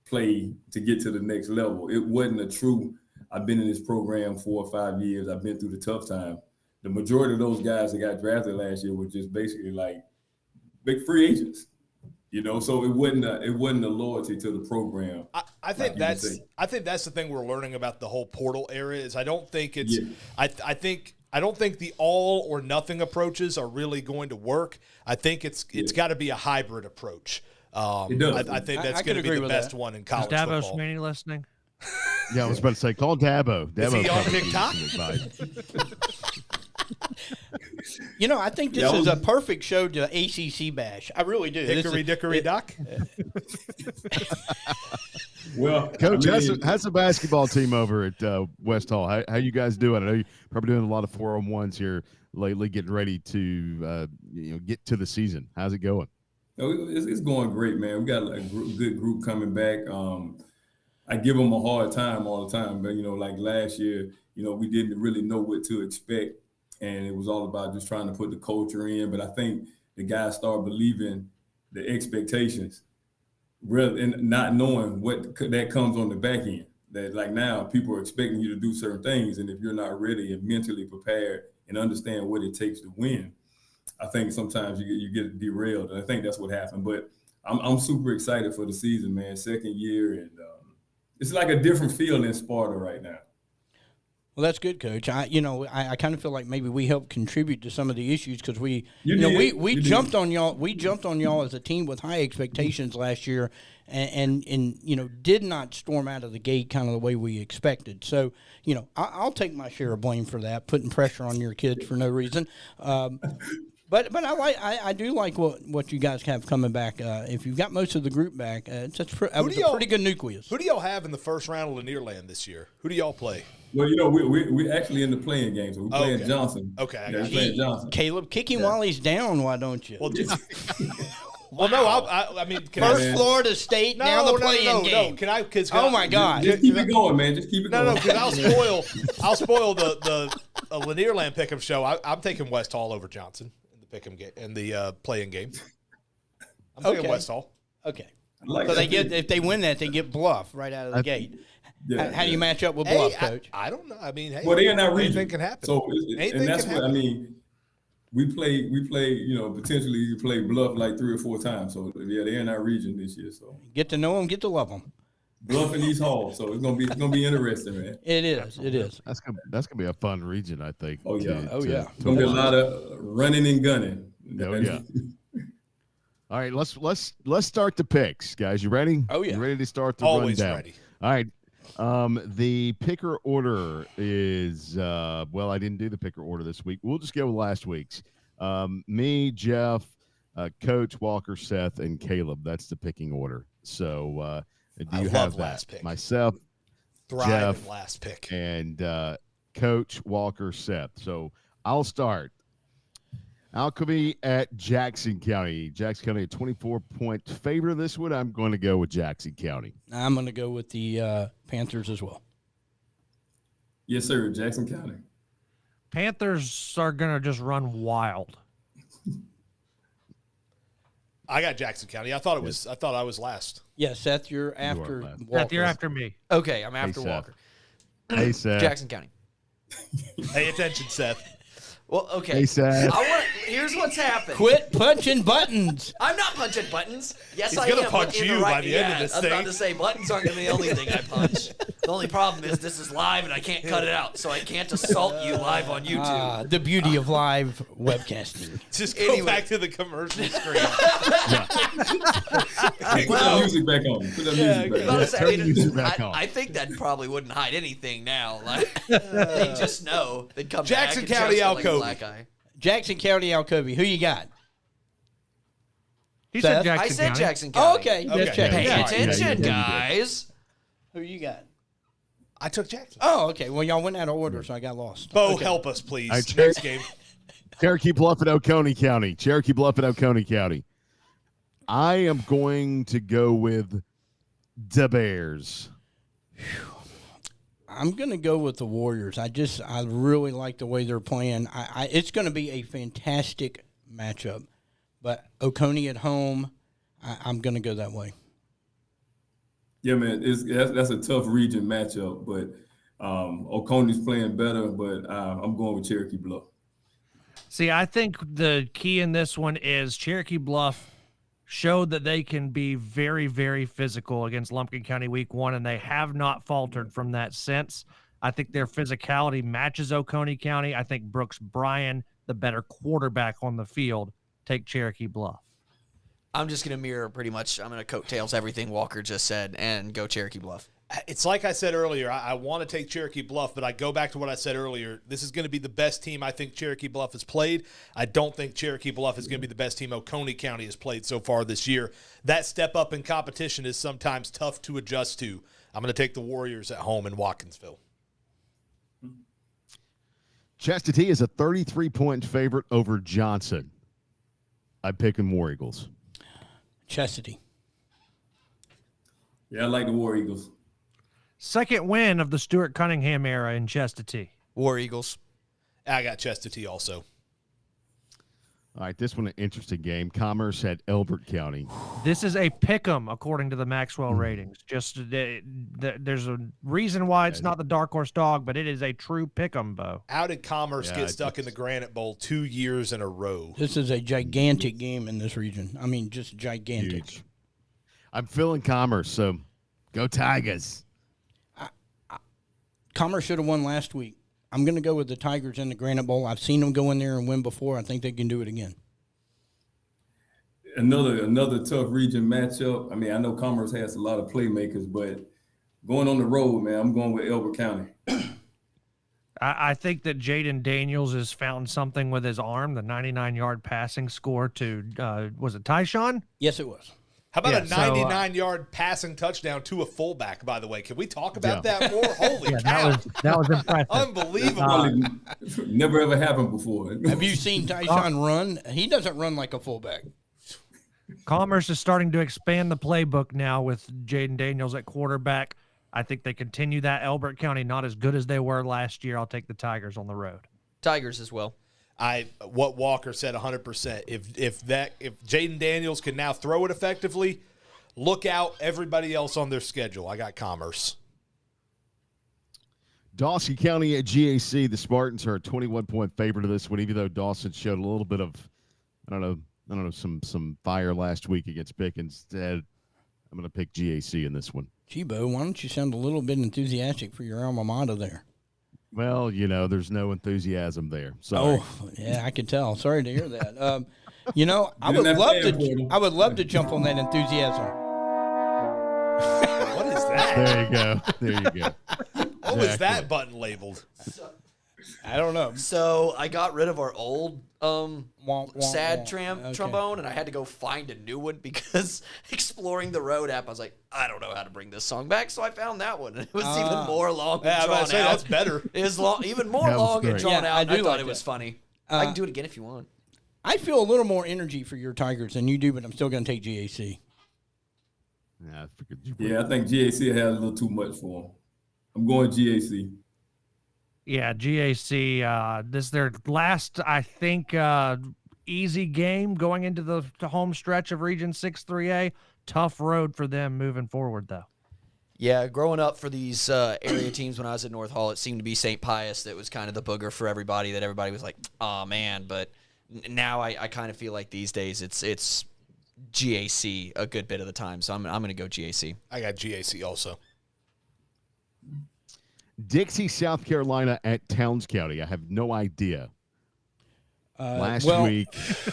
play to get to the next level. It wasn't a true, I've been in this program 4 or 5 years, I've been through the tough time. The majority of those guys that got drafted last year were just basically like big free agents. So it wasn't a loyalty to the program. I think that's the thing we're learning about the whole portal era is I don't think it's I don't think the all or nothing approaches are really going to work. I think it's got to be a hybrid approach. It does. I think that's I going to agree be the with best that. one in Is college Dabo football. Smaney listening? Yeah, I was about to say, call Dabo. Is he on probably TikTok? needs some advice. I think this is a perfect show to ACC bash. I really do. Hickory dickory dock. Well, Coach, I mean, how's the basketball team over at West Hall? How you guys doing? I know you're probably doing a lot of 4-on-1s here lately, getting ready to get to the season. How's it going? it's going great, man. We got a good group coming back. I give them a hard time all the time, but like last year, we didn't really know what to expect, and it was all about just trying to put the culture in. But I think the guys start believing the expectations, and not knowing what that comes on the back end. That like now people are expecting you to do certain things, and if you're not ready and mentally prepared and understand what it takes to win, I think sometimes you get derailed, and I think that's what happened. But I'm super excited for the season, man. Second year, and it's like a different feel in Sparta right now. Well, that's good, Coach. I kind of feel like maybe we helped contribute to some of the issues because we jumped on y'all. We jumped on y'all as a team with high expectations last year, and did not storm out of the gate kind of the way we expected. So I'll take my share of blame for that, putting pressure on your kids for no reason. But I do like what you guys have coming back. If you've got most of the group back, it's a pretty good nucleus. Who do y'all have in the first round of Lanierland this year? Who do y'all play? Well, we're actually in the playing game, so we're playing Johnson. Okay, I we're got playing Johnson. Caleb, kick him while he's down. Why don't you? Well, Well, no, I mean, can First I, Florida State, now the play-in game. No, can I? Oh my God! Just keep it going, man. Just keep it going. No, because I'll spoil the Lanierland Pick'em show. I'm taking West Hall over Johnson in the Pick'em game in the play-in game. I'm taking West Hall. Okay. Like So that. if they win that, they get Bluff right out of the gate. Yeah, How do you match up with Hey, Bluff, Coach? I don't know. I mean, hey, Well, they're in that region. anything can happen. So, Anything and that's can what I happen. mean. We play. You know, potentially you play Bluff like 3 or 4 times. So yeah, they're in our region this year. So Get to know them, get to love them. Bluff in East Hall. So it's gonna be interesting, man. It is. It is. That's gonna be a fun region, I think. Oh, yeah. Yeah. It's gonna be a lot of running and gunning. Oh, yeah. All right, let's start the picks, guys. You ready? Oh, yeah. You ready to start the Always rundown? ready. All right. The picker order is I didn't do the picker order this week. We'll just go with last week's. Me, Jeff, Coach, Walker, Seth, and Caleb. That's the picking order. So do I you love have that? last pick. Myself, Thrive Jeff, in last pick. and Coach, Walker, Seth. So I'll start. Alchemy at Jackson County. Jackson County, a 24-point favorite this one. I'm going to go with Jackson County. I'm going to go with the Panthers as well. Yes, sir. Jackson County. Panthers are going to just run wild. I got Jackson County. I thought I was last. Yeah, Seth, you're after last. Walker. Seth, you're after me. Okay, I'm after Seth. Walker. Hey, Seth. Jackson County. Pay attention, Seth. Well, okay. Hey, Seth. Here's what's happened. Quit punching buttons. I'm not punching buttons. Yes, He's I gonna am. punch but in you the right, by the end of this I was about thing. to say buttons aren't going to be the only thing I punch. The only problem is this is live and I can't cut it out, so I can't assault you live on YouTube. The beauty of live webcasting. Just go Anyway. back to the commercial screen. Put that music back on. Put that music back I on. was turn the saying, music back on. I think that probably wouldn't hide anything now. Like they just know they'd come Jackson back and County, just like a Alcovy. black eye. Jackson County, Alcovy. Who you got? He Seth? said Jackson I said County. Jackson County. Oh, okay. Okay. Just checking. Pay Yeah, attention, you did. guys. Who you got? I took Jackson. Oh, okay. Well, y'all went out of order, so I got lost. Bo, Okay. help us, please. All right, Next game. Cherokee Bluff and Oconee County. Cherokee Bluff and Oconee County. I am going to go with the Bears. I'm going to go with the Warriors. I really like the way they're playing. It's going to be a fantastic matchup. But Oconee at home, I'm going to go that way. Yeah, man, that's a tough region matchup, but Oconee's playing better, but I'm going with Cherokee Bluff. See, I think the key in this one is Cherokee Bluff showed that they can be very, very physical against Lumpkin County week 1, and they have not faltered from that since. I think their physicality matches Oconee County. I think Brooks Bryan, the better quarterback on the field, take Cherokee Bluff. I'm just going to mirror pretty much. I'm going to coattails everything Walker just said and go Cherokee Bluff. It's like I said earlier, I want to take Cherokee Bluff, but I go back to what I said earlier. This is going to be the best team I think Cherokee Bluff has played. I don't think Cherokee Bluff is going to be the best team Oconee County has played so far this year. That step up in competition is sometimes tough to adjust to. I'm going to take the Warriors at home in Watkinsville. Chastity is a 33-point favorite over Johnson. I'm picking War Eagles. Chastity. Yeah, I like the War Eagles. Second win of the Stuart Cunningham era in Chestatee. War Eagles. I got Chestatee also. All right, this one an interesting game. Commerce at Elbert County. This is a pick'em according to the Maxwell ratings. Just there's a reason why it's not the dark horse dog, but it is a true pick'em, Bo. How did Commerce Yeah, get stuck in the Granite Bowl 2 years in a row? This is a gigantic game in this region. I mean, just gigantic. Huge. I'm feeling Commerce, so go Tigers. Commerce should have won last week. I'm going to go with the Tigers in the Granite Bowl. I've seen them go in there and win before. I think they can do it again. Another tough region matchup. I mean, I know Commerce has a lot of playmakers, but going on the road, man, I'm going with Elbert County. I think that Jaden Daniels has found something with his arm, the 99-yard passing score to, was it Tyshawn? Yes, it was. How about Yeah, a so, 99-yard passing touchdown to a fullback, by the way? Can we talk about that more? Holy cow. That was impressive. Unbelievable. Probably never ever happened before. Have you seen Tyshawn run? He doesn't run like a fullback. Commerce is starting to expand the playbook now with Jaden Daniels at quarterback. I think they continue that. Elbert County not as good as they were last year. I'll take the Tigers on the road. Tigers as well. What Walker said 100%. If Jaden Daniels can now throw it effectively, look out everybody else on their schedule. I got Commerce. Dawson County at GAC. The Spartans are a 21-point favorite of this one, even though Dawson showed a little bit of, I don't know, some fire last week against Pickens. Instead, I'm going to pick GAC in this one. Gee, Bo, why don't you sound a little bit enthusiastic for your alma mater there? Well, there's no enthusiasm there. Sorry. Oh, yeah, I could tell. Sorry to hear that. I would love to jump on that enthusiasm. What is that? There you go. What was that button labeled? I don't know. So I got rid of our old sad Okay. trombone, and I had to go find a new one because Exploring the Road app, I was like, I don't know how to bring this song back, so I found that one. It was even more long and drawn out. That's better. It was even more That was long and great. drawn Yeah, out. I I do thought like it was that. funny. I can do it again if you want. I feel a little more energy for your Tigers than you do, but I'm still going to take GAC. Yeah, I figured you would. Yeah, I think GAC has a little too much for them. I'm going GAC. Yeah, GAC. This is their last, I think, easy game going into the home stretch of Region 6-3A. Tough road for them moving forward, though. Yeah, growing up for these area teams when I was at North Hall, it seemed to be St. Pius that was kind of the booger for everybody, that everybody was like, oh, man. But now I kind of feel like these days it's GAC a good bit of the time. So I'm going to go GAC. I got GAC also. Dixie, South Carolina at Towns County. I have no idea. Last week,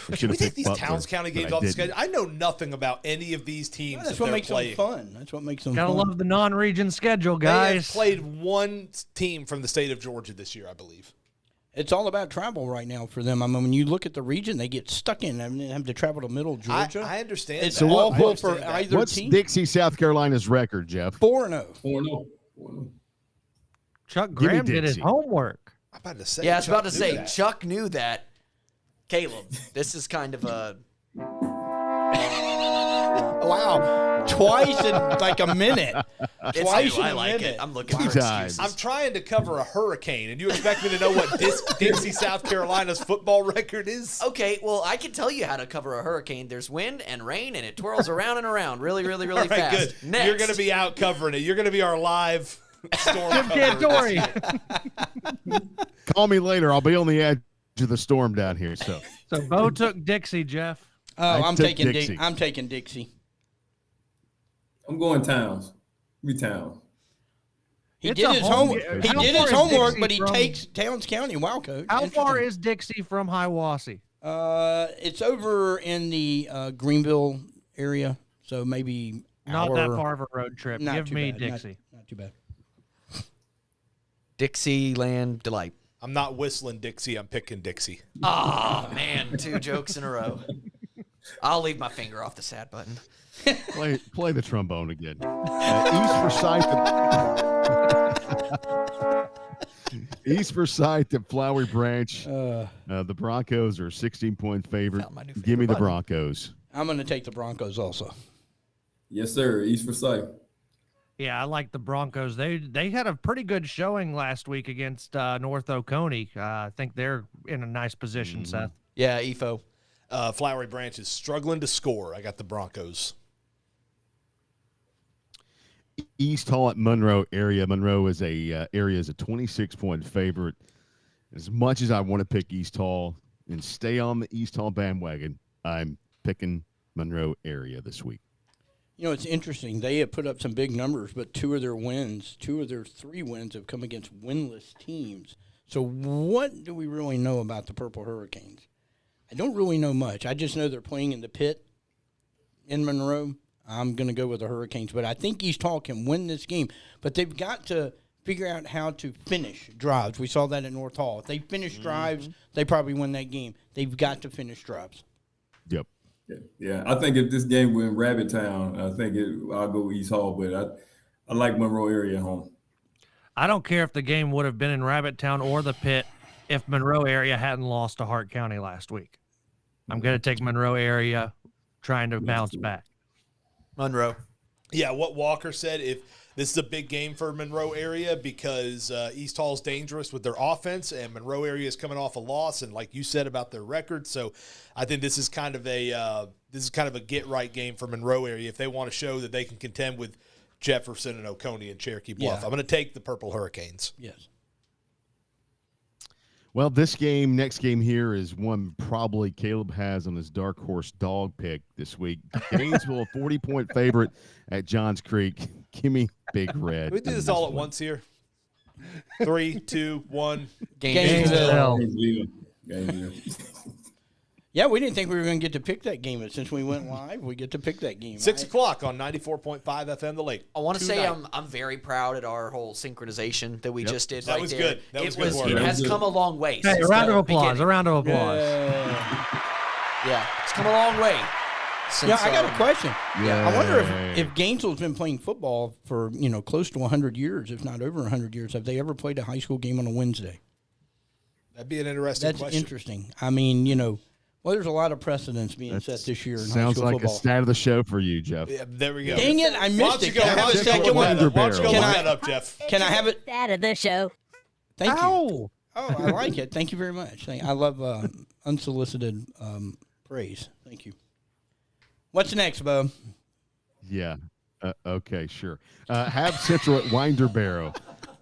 we should We have take picked these Butler, Towns County but games I off the didn't. schedule. I know nothing about any of these teams. That's that what they're makes playing. them fun. That's what makes them Gotta fun. love the non-region schedule, They have guys. played one team from the state of Georgia this year, I believe. It's all about travel right now for them. I mean, when you look at the region, they get stuck in. I mean, they have to travel to middle Georgia. I understand. It's that. what- awful I for understand that. either What's team. Dixie, South Carolina's record, Jeff? 4-0. 4-0. Chuck Give me Graham did his Dixie. homework. I'm about to say. Yeah, I was Chuck about to knew say, that. Chuck knew that. Caleb, this is kind of a... Wow. Twice in like a minute. It's Twice new. in I a like minute. it. I'm looking Two for times. excuses. I'm trying to cover a hurricane, and you expect me to know what Dixie, South Carolina's football record is? Okay, well, I can tell you how to cover a hurricane. There's wind and rain, and it twirls around and around really, really, really All right, fast. good. Next. You're going to be out covering it. You're going to be our live storm Jim cover. Cantori. Call me later. I'll be on the edge of the storm down here. So So Bo took Dixie, Jeff. Oh, I'm took taking Dixie. I'm taking Dixie. I'm going Towns. Give me Towns. He It's did a his home- homework. He How did far his is homework, Dixie but he from- takes Towns County. Wow, coach. How far Interesting. is Dixie from Hiwassee? It's over in the Greenville area, so maybe Not hour, that far of a road trip. Not Give too me bad. Dixie. Not too bad. Dixieland Delight. I'm not whistling Dixie. I'm picking Dixie. Oh, man, 2 jokes in a row. I'll leave my finger off the sad button. play the trombone again. East Forsyth at Flowery Branch. The Broncos are 16-point favorite. Found my new Give me favorite the button. Broncos. I'm going to take the Broncos also. Yes, sir. East Forsyth. Yeah, I like the Broncos. They had a pretty good showing last week against North Oconee. I think they're in a nice position, Seth. Yeah, EFO. Flowery Branch is struggling to score. I got the Broncos. East Hall at Monroe area. Monroe is a 26-point favorite. As much as I want to pick East Hall and stay on the East Hall bandwagon, I'm picking Monroe area this week. You know, it's interesting. They have put up some big numbers, but 2 of their 3 wins have come against winless teams. So what do we really know about the Purple Hurricanes? I don't really know much. I just know they're playing in the pit in Monroe. I'm going to go with the Hurricanes, but I think East Hall can win this game. But they've got to figure out how to finish drives. We saw that at North Hall. If they finish drives, they probably win that game. They've got to finish drives. Yep. Yeah, I think if this game were in Rabbit Town, I think I'll go East Hall, but I like Monroe area at home. I don't care if the game would have been in Rabbittown or the pit if Monroe area hadn't lost to Hart County last week. I'm going to take Monroe area trying to bounce back. Monroe. Yeah, what Walker said, if this is a big game for Monroe area because East Hall's dangerous with their offense and Monroe area is coming off a loss, and like you said about their record, so I think this is kind of a get right game for Monroe area if they want to show that they can contend with Jefferson and Oconee and Cherokee Bluff. Yeah. I'm going to take the Purple Hurricanes. Yes. Well, next game here is one probably Caleb has on his dark horse dog pick this week. Gainesville, a 40-point favorite at Johns Creek. Give me Big Red. Can we do this all at once here? 3, 2, 1. Gainesville. Gainesville. Yeah, we didn't think we were going to get to pick that game, but since we went live, we get to pick that game. 6 o'clock on 94.5 FM The Lake. I want to say Tonight. I'm very proud at our whole synchronization that we just did. That right was there. good. That was good work. It That has was come good. a long way. Hey, a since round the of applause. beginning. A round of applause. Yeah, it's come a long way. Since, Yeah, I got a question. Yeah. I wonder if Gainesville's been playing football for, close to 100 years, if not over 100 years. Have they ever played a high school game on a Wednesday? That'd be an interesting That's question. interesting. I mean, well, there's a lot of precedents being set this year in high Sounds school like football. a stat of the show for you, Jeff. Yeah, there we go. Dang it, I Why missed don't you it. go, Can I have why a don't you go second look one? that up? Why don't you go Can look I- that up, Jeff? Can I have it? Stat of the show. Thank you. Ow! Oh, I like it. Thank you very much. I love unsolicited praise. Thank you. What's next, Bo? Yeah. Okay, sure. Have Central at Winder-Barrow.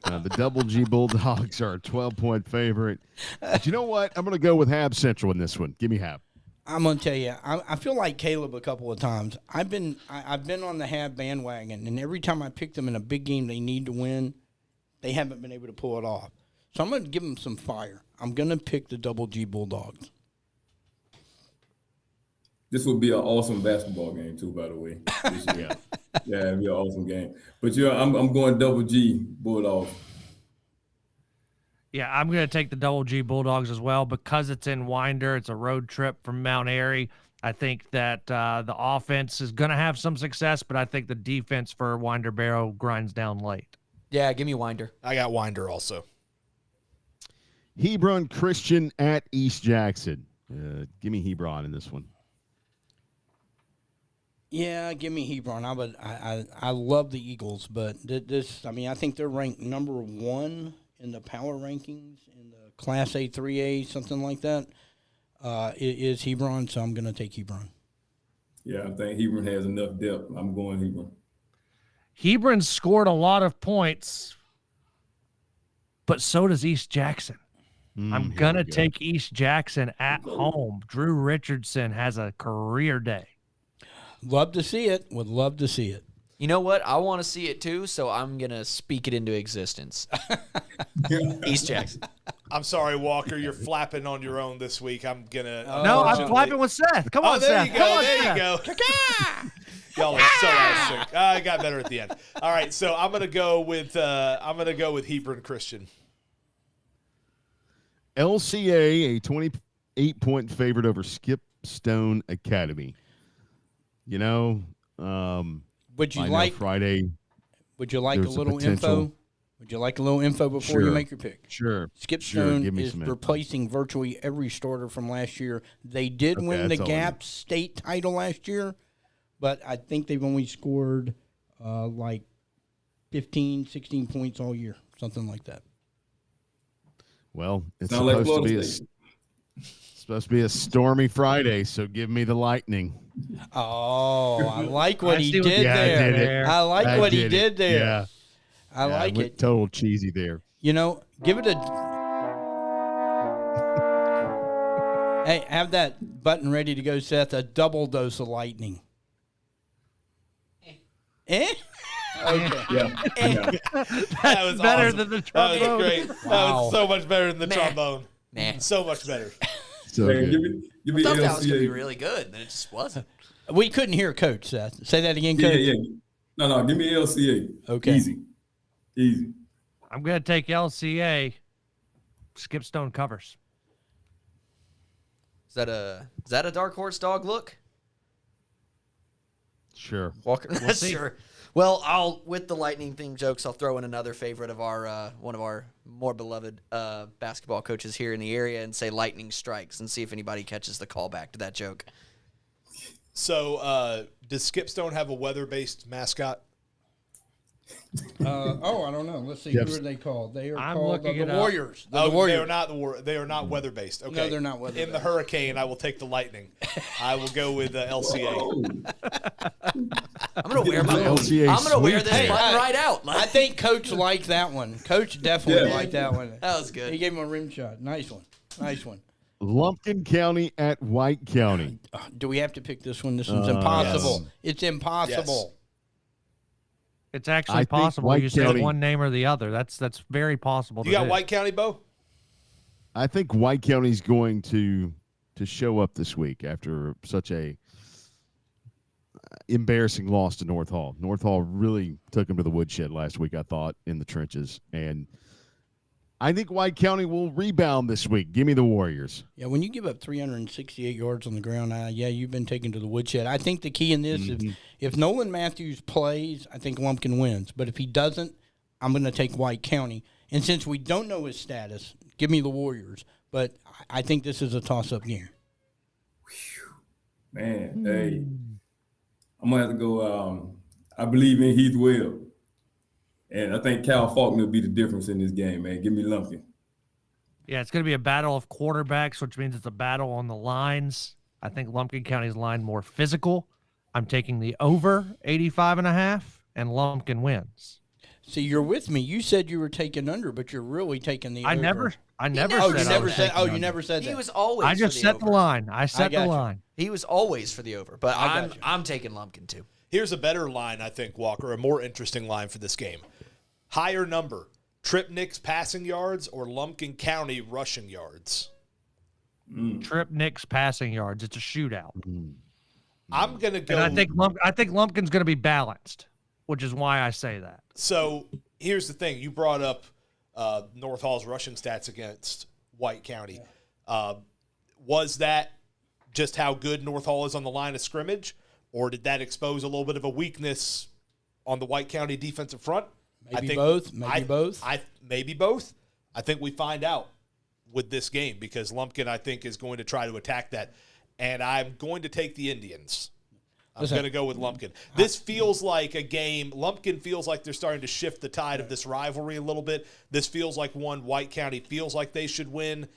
The Double G Bulldogs are a 12-point favorite. But you know what? I'm going to go with Hab Central in this one. Give me Hab. I'm gonna tell you, I feel like Caleb a couple of times. I've been on the Hab bandwagon, and every time I pick them in a big game they need to win, they haven't been able to pull it off. So I'm gonna give them some fire. I'm gonna pick the Double G Bulldogs. This would be an awesome basketball game too, by the way. Yeah, it'd be an awesome game. But I'm going Double G Bulldogs. Yeah, I'm going to take the Double G Bulldogs as well because it's in Winder. It's a road trip from Mount Airy. I think that the offense is going to have some success, but I think the defense for Winder-Barrow grinds down late. Yeah, give me Winder. I got Winder also. Hebron Christian at East Jackson. Give me Hebron in this one. Yeah, give me Hebron. I love the Eagles, but I think they're ranked number 1 in the power rankings in the Class A, 3A, something like that. It is Hebron, so I'm going to take Hebron. Yeah, I think Hebron has enough depth. I'm going Hebron. Hebron scored a lot of points, but so does East Jackson. I'm going to take East Jackson at home. Drew Richardson has a career day. Love to see it. Would love to see it. You know what? I want to see it too, so I'm going to speak it into existence. East Jackson. I'm sorry, Walker. You're flapping on your own this week. I'm going to. No, I'm flapping with Seth. Come on, there Seth. you go. Come on, There Seth. you go. Y'all are so out of sync. I got better at the end. All right, so I'm gonna go with Hebron Christian. LCA, a 28-point favorite over Skipstone Academy. Would you I know like Friday? Would you like a there's a little potential. info? Would you like a little info before you Sure. make your pick? Sure. Skipstone give me is some info. replacing virtually every starter from last year. They did Okay, win the that's all I Gap state title last year, but I think they've only scored like 15, 16 points all year, something like that. Well, it's Sound like supposed to be Florida a State. supposed to be a stormy Friday, so give me the Lightning. Oh, I like what I he see what did you there. did there. I like I what he did did it. there. Yeah. I like went it. Total cheesy there. Give it a. Hey, have that button ready to go, Seth. A double dose of lightning. Okay. Yeah. That was Better awesome. than the That trombone. was great. That Wow. was so much better than the Nah. trombone. Nah. So much better. So Hey, good. give me I thought that was going to be LCA. really good, then it just wasn't. We couldn't hear Coach, Seth. Say that again, Yeah, Coach. yeah. No, give me LCA. Okay. Easy. I'm going to take LCA. Skipstone covers. Is that a dark horse dog look? Sure. Walker? see. Sure. Well, with the lightning theme jokes, I'll throw in another favorite of our one of our more beloved basketball coaches here in the area and say lightning strikes and see if anybody catches the call back to that joke. So, does Skipstone have a weather-based mascot? I don't know. Let's see. Yes. Who are they called? They are I'm called looking the it up. Warriors. The They Warriors. are not they are not weather-based. Okay. No, they're not In weather-based. the hurricane, I will take the lightning. I will go with LCA. Oh, I'm gonna wear LCA I'm gonna wear this sweep. button right out. I think Coach liked that one. Coach definitely Yeah. liked that one. That was He good. gave him a rim shot. Nice one. Nice one. Lumpkin County at White County. Do we have to pick this one? This one's impossible. yes. It's impossible. It's actually I think possible. White You said County- one name or the other. That's very possible. You to got do. White County, Bo? I think White County's going to show up this week after such a embarrassing loss to North Hall. North Hall really took them to the woodshed last week, I thought, in the trenches. And I think White County will rebound this week. Give me the Warriors. Yeah, when you give up 368 yards on the ground, you've been taken to the woodshed. I think the key in this, if Nolan Matthews plays, I think Lumpkin wins. But if he doesn't, I'm going to take White County. And since we don't know his status, give me the Warriors. But I think this is a toss-up game. man, hey, I'm gonna have to go. I believe in Heath Webb, and I think Cal Faulkner will be the difference in this game, man. Give me Lumpkin. Yeah, it's going to be a battle of quarterbacks, which means it's a battle on the lines. I think Lumpkin County's line more physical. I'm taking the over 85.5, and Lumpkin wins. See, you're with me. You said you were taking under, but you're really taking the I over. never Oh, said you I never was said. taking Oh, you under. never said that. He was always. I just for set the over. line. I set got the you. line. He was always for the over, but I got you. I'm taking Lumpkin too. Here's a better line, I think, Walker, a more interesting line for this game. Higher number, Tripnick's passing yards or Lumpkin County rushing yards? Trip Nick's passing yards. It's a shootout. I'm going to go. And I think Lumpkin's going to be balanced, which is why I say that. So here's the thing. You brought up North Hall's rushing stats against White County. Was that just how good North Hall is on the line of scrimmage, or did that expose a little bit of a weakness on the White County defensive front? Maybe both. Maybe both. Maybe both. I think we find out with this game because Lumpkin, I think, is going to try to attack that. And I'm going to take the Indians. I'm going to go with Lumpkin. This feels like a game. Lumpkin feels like they're starting to shift the tide of this rivalry a little bit. This feels like one White County feels like they should win.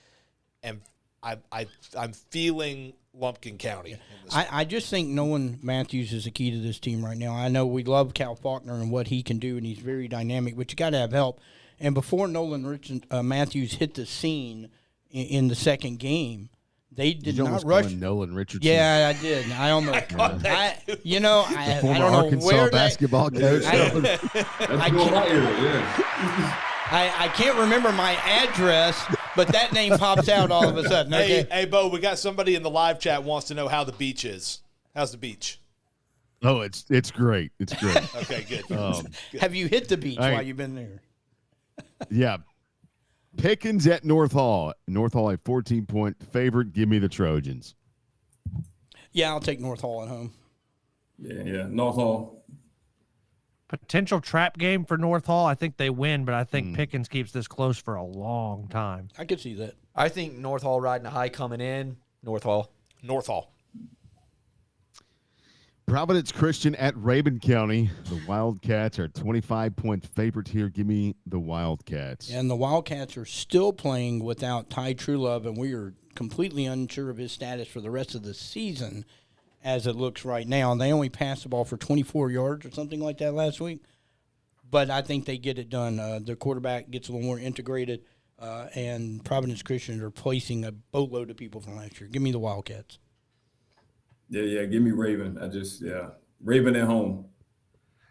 And I'm feeling Lumpkin County. I just think Nolan Matthews is the key to this team right now. I know we love Cal Faulkner and what he can do, and he's very dynamic, but you got to have help. And before Nolan Matthews hit the scene in the second game, they did You not almost rush. call him Nolan Richardson. Yeah, I did. I almost. I caught that too. I Former don't know Arkansas where basketball coach. That's going right here, yeah. I can't remember my address, but that name pops out all of a sudden. Okay. Hey, Bo, we got somebody in the live chat wants to know how the beach is. How's the beach? Oh, it's great. It's great. Okay, good. Have you hit the beach All right. while you've been there? Yeah. Pickens at North Hall. North Hall a 14-point favorite. Give me the Trojans. Yeah, I'll take North Hall at home. Yeah. North Hall. Potential trap game for North Hall. I think they win, but I think Pickens keeps this close for a long time. I could see that. I think North Hall riding a high coming in. North Hall. North Hall. Providence Christian at Rabun County. The Wildcats are 25-point favorite here. Give me the Wildcats. And the Wildcats are still playing without Ty Truelove, and we are completely unsure of his status for the rest of the season as it looks right now. And they only passed the ball for 24 yards or something like that last week. But I think they get it done. Their quarterback gets a little more integrated, and Providence Christian are placing a boatload of people from last year. Give me the Wildcats. Yeah. Give me Raven. Raven at home.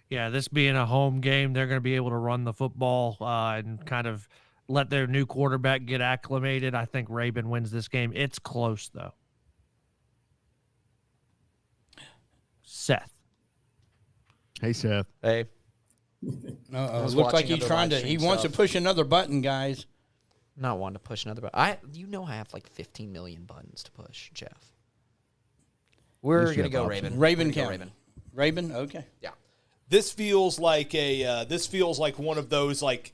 Yeah, this being a home game, they're going to be able to run the football and kind of let their new quarterback get acclimated. I think Rabun wins this game. It's close, though. Seth. Hey, Seth. Hey. Looks like he's trying to. He wants to push another button, guys. Not wanting to push another button. I have like 15 million buttons to push, Jeff. We're least going you to go have Raven. Rabun We're gonna go County. Rabun, okay. Yeah. This feels like one of those, like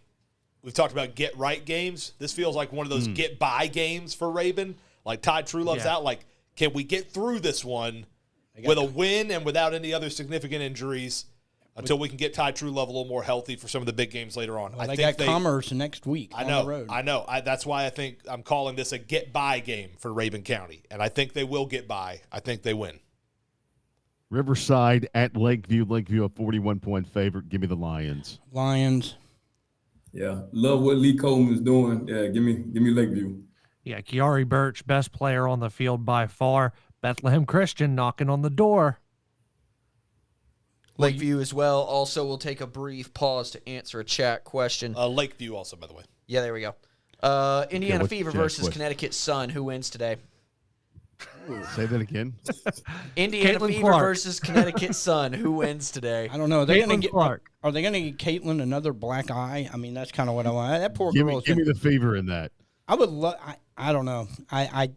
we've talked about get right games. This feels like one of those get by games for Rabun. Like Ty Truelove's out. Like, can we get through this one with a win and without any other significant injuries until we can get Ty True Love a little more healthy for some of the big games later on. Well, they got Commerce next week on the road. I know. That's why I think I'm calling this a get-by game for Rabun County, and I think they will get by. I think they win. Riverside at Lakeview. Lakeview a 41-point favorite. Give me the Lions. Lions. Yeah, love what Lee Coleman's doing. Yeah, give me Lakeview. Yeah, Kiari Birch, best player on the field by far. Bethlehem Christian knocking on the door. Lakeview as well. Also, we'll take a brief pause to answer a chat question. Lakeview also, by the way. Yeah, there we go. Indiana what's Fever the chat versus question? Connecticut Sun. Who wins today? Say that again. Indiana Caitlin Fever Clark. versus Connecticut Sun. Who wins today? I don't know. Are they going Caitlin to Clark. Are they going to get Caitlin another black eye? I mean, that's kind of what I want. That poor Give girl. me the Fever in that. I would love. I don't know. I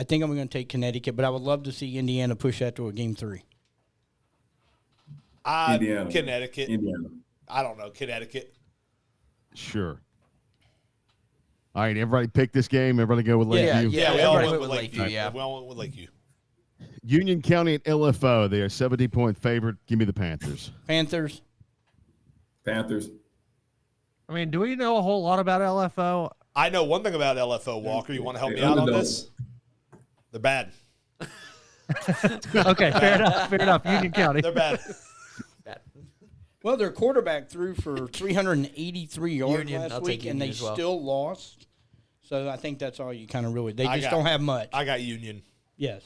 think I'm going to take Connecticut, but I would love to see Indiana push that to a game 3. Indiana. Connecticut. Indiana. I don't know. Connecticut. Sure. All right, everybody pick this game. Everybody go with Lakeview. Yeah, we all everybody went went with with Lakeview. Lakeview, yeah. We all went with Lakeview. Union County at LFO. They are 70-point favorite. Give me the Panthers. Panthers. Panthers. I mean, do we know a whole lot about LFO? I know one thing about LFO, Walker. You want to help me Hey, out on underdog. this? They're bad. Okay, fair enough. Fair enough. Union County. They're bad. Well, their quarterback threw for 383 yards Union, last I'll week, take and they Union as well. still lost. So I think that's all you kind of really. They I just got- don't have much. I got Union. Yes.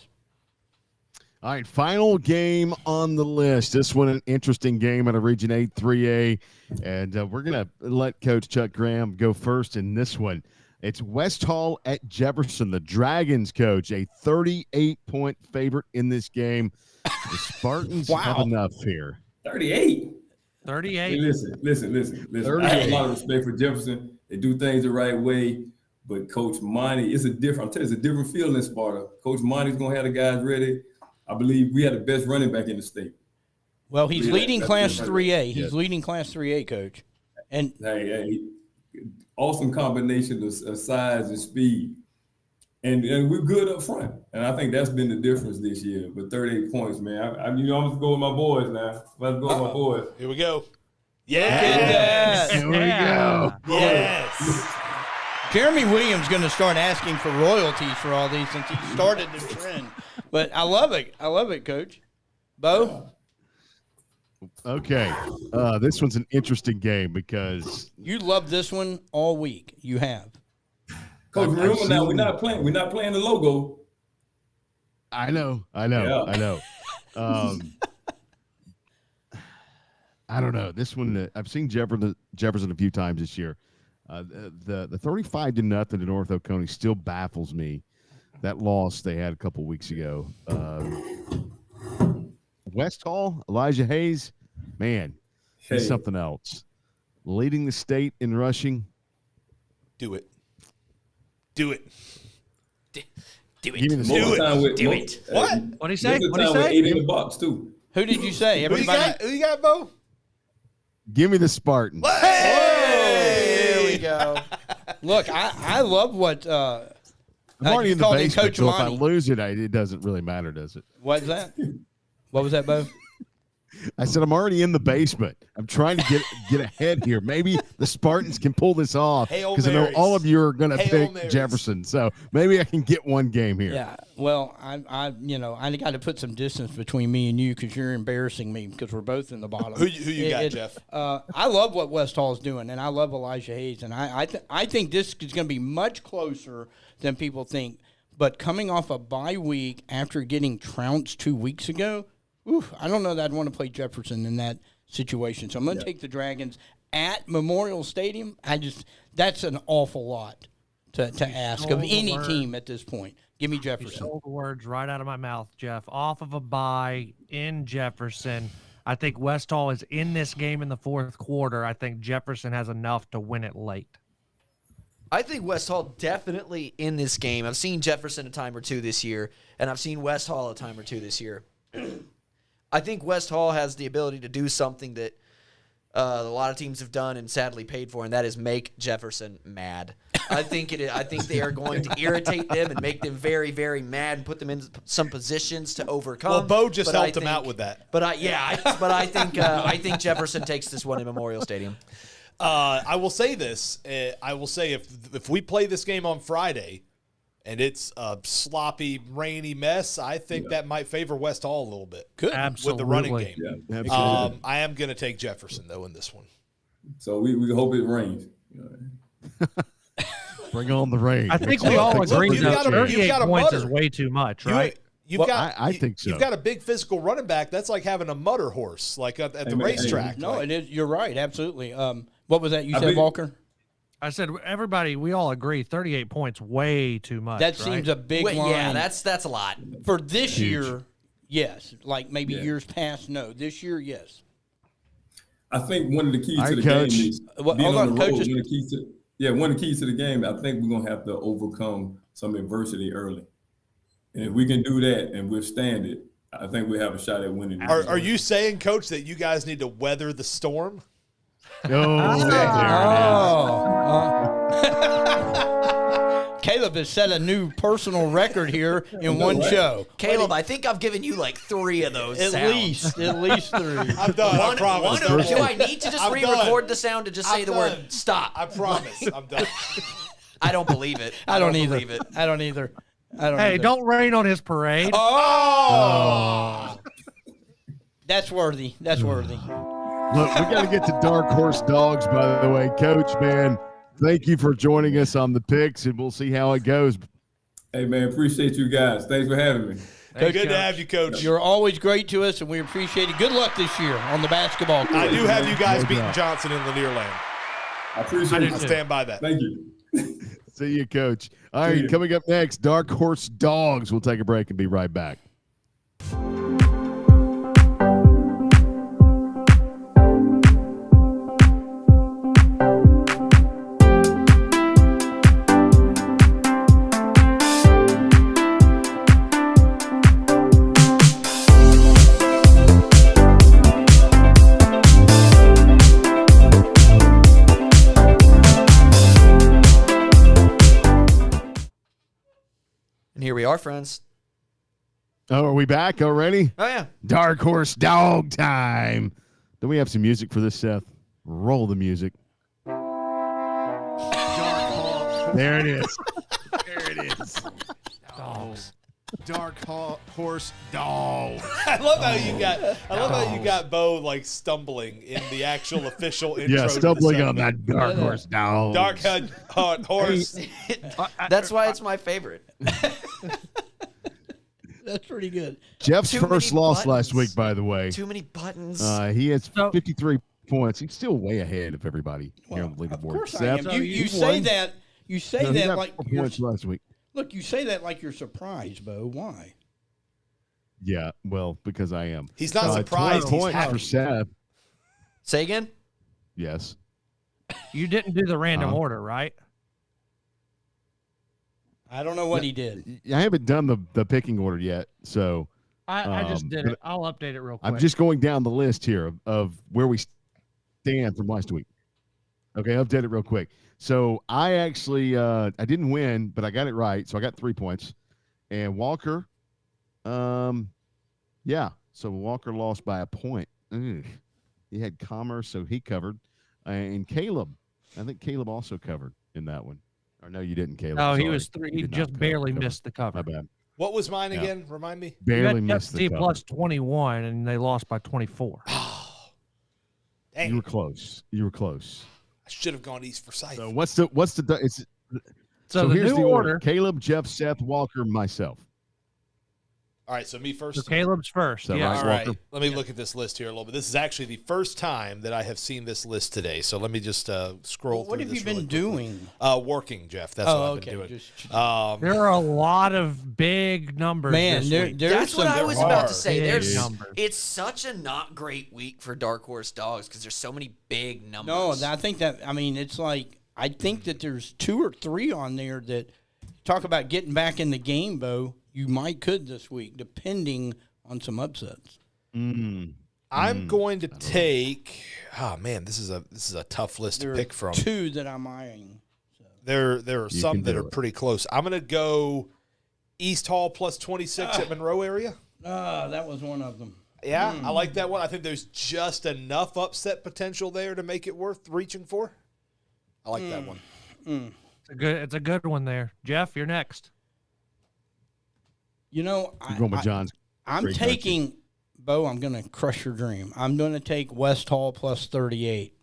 All right, final game on the list. This one, an interesting game out of Region 8 3A. And we're going to let Coach Chuck Graham go first in this one. It's West Hall at Jefferson. The Dragons, Coach, a 38-point favorite in this game. The Spartans have enough here. 38. 38. Hey, listen. I have a lot of respect for Jefferson. They do things the right way. But Coach Monty, it's a different feel in Sparta. Coach Monty's going to have the guys ready. I believe we had the best running back in the state. Well, he's Yeah, leading that's Class right. 3A. He's Yeah. leading Class 3A, Coach. And Hey, awesome combination of size and speed. And we're good up front. And I think that's been the difference this year. But 38 points, man. I'm going to go with my boys now. Let's go with my boys. Here we go. Yes. Here we go. Yes. Jeremy Williams going to start asking for royalties for all these since he started the trend. But I love it. I love it, Coach. Bo? Okay. This one's an interesting game because You loved this one all week. You have. Coach, I've remember now, seen- we're not playing the logo. I know. I don't know. This one, I've seen Jefferson a few times this year. The 35-0 to North Oconee still baffles me. That loss they had a couple weeks ago. West Hall, Elijah Hayes, man, he's Hey. something else. Leading the state in rushing. Do it. Do it. Give me the Most of the Spartans. time with- Do most- it. What? What'd he say? most of the What'd he time with say? 8 in the box, too. Who did you say? Who Everybody. you got, Bo? Give me the Spartans. There we go. Look, I love what I'm already you in the called him basement, Coach so if I Monty. lose it, it doesn't really matter, does it? What's that? What was that, Bo? I said I'm already in the basement. I'm trying to get ahead here. Maybe the Spartans can pull this off Hail because I know Marys. all of you are going to Hail pick Marys. Jefferson. So maybe I can get one game here. Yeah. Well, I got to put some distance between me and you because you're embarrassing me because we're both in the bottom. Who you got, Jeff? I love what West Hall is doing, and I love Elijah Hayes, and I think this is going to be much closer than people think. But coming off a bye week after getting trounced 2 weeks ago, I don't know that I'd want to play Jefferson in that situation. So I'm going to take the Dragons at Memorial Stadium. That's an awful lot to ask of stole the any word. team at this point. Give me You Jefferson. stole the words right out of my mouth, Jeff. Off of a bye in Jefferson. I think West Hall is in this game in the fourth quarter. I think Jefferson has enough to win it late. I think West Hall definitely in this game. I've seen Jefferson a time or two this year, and I've seen West Hall a time or two this year. I think West Hall has the ability to do something that a lot of teams have done and sadly paid for, and that is make Jefferson mad. I think they are going to irritate them and make them very, very mad and put them in some positions to overcome. Well, Bo just helped him out with that. But I think Jefferson takes this one in Memorial Stadium. I will say this. I will say if we play this game on Friday and it's a sloppy, rainy mess, I think that might favor West Hall a little bit. Good. With the running game. Yeah, absolutely. I am going to take Jefferson, though, in this one. So we hope it rains. Bring on the rain. I think we all agree you've that got a- 38 you've got a points mutter. is way too much, right? I think so. You've got a big physical running back. That's like having a mutter horse, like at the racetrack. No, Like, it is. You're right. Absolutely. What was that you I said, mean- Walker? I said, everybody, we all agree 38 points, way too much. That right? seems a big Wait, line. yeah, that's a lot. for this Huge. year. Yes, like maybe Yeah. years past. No, this year, yes. I think one of the keys All to right, the Coach. game is Well, being hold on on, the Coach road. is- One of the keys to the game, I think we're going to have to overcome some adversity early. And if we can do that and withstand it, I think we have a shot at winning. are you saying, Coach, that you guys need to weather the storm? Oh, there Caleb has set a new personal record here in one show. Caleb, I think I've given you like 3 of those At sounds. least 3. I'm done. I promise. Do I need to just I'm re-record done. the sound to just say I'm the done. word stop? I promise. I'm done. I don't believe it. I don't either. believe it. I don't either. I don't. Hey, either. don't rain on his parade. Oh, that's worthy. That's worthy. Look, we got to get to Dark Horse Dogs, by the way. Coach, man, thank you for joining us on the picks, and we'll see how it goes. Hey, man, appreciate you guys. Thanks for having me. Good to have you, Coach. You're always great to us, and we appreciate it. Good luck this year on the basketball court. I do have you guys No beating doubt. Johnson in Lanier Land. I appreciate do it. I too. stand by that. Thank you. See you, Coach. All right, you. coming up next, Dark Horse Dogs. We'll take a break and be right back. And here we are, friends. Oh, are we back already? Oh, yeah. Dark Horse Dog time. Do we have some music for this, Seth? Roll the music. There it is. There it is. Dogs. Dark Horse Dog. I love how you got Bo like stumbling in the actual official intro. Yeah, to the stumbling on segment. that Dark Horse Dog. Dark horse. That's why it's my favorite. That's pretty good. Jeff's Too first many loss buttons. last week, by the way. Too many buttons. He has So- 53 points. He's still way ahead of everybody here on the leaderboard. Of course I Seth, am. You won. say that. You say No, he that got like 4 you're, points last week. look. You say that like you're surprised, Bo. Why? Yeah, well, because I am. He's not surprised. 20 He's points happy. for Seth. Say again? Yes. You didn't do the random Uh-huh. order, right? I don't know what he did. I haven't done the picking order yet, so I just did but it. I'll update it real quick. I'm just going down the list here of where we stand from last week. Okay, update it real quick. So I actually I didn't win, but I got it right, so I got 3 points. And Walker, yeah, so Walker lost by a point. Ugh. He had Commerce, so he covered. And Caleb, I think Caleb also covered in that one. Or no, you didn't, Caleb. No, he Sorry. was 3. You He did not just barely cover. missed the cover. My bad. What was mine Yeah. again? Remind me. You Barely had missed the FC cover. plus 21, and they lost by 24. Dang, You were close. You were close. I should have gone East Forsyth. So what's the it's So, the here's new the order. Caleb, Jeff, Seth, Walker, myself. All right, so me first. So Caleb's first. So, Yeah. right. All right, Walker. let me look at this list here a little bit. This is actually the first time that I have seen this list today. So let me just scroll What through have this you been really quickly. doing? Working, Jeff. That's Oh, what I've okay. been doing. Just- There are a lot of big numbers. Man, this there- week. there's That's what some I was there about are to say. big There's numbers. It's such a not great week for Dark Horse Dogs because there's so many big numbers. No, I think that. I mean, it's like I think that there's 2 or 3 on there that talk about getting back in the game, Bo. You might could this week, depending on some upsets. Mm. I'm going to take. Oh man, this is a tough list to pick from. Two that I'm eyeing. So. There are some that are pretty close. I'm going to go East Hall plus 26 at Monroe area. That was one of them. Yeah, I like that one. I think there's just enough upset potential there to make it worth reaching for. I like that one. It's a good one there. Jeff, you're next. You know, You're going with John's. I'm taking, Bo, I'm going to crush your dream. I'm going to take West Hall plus 38.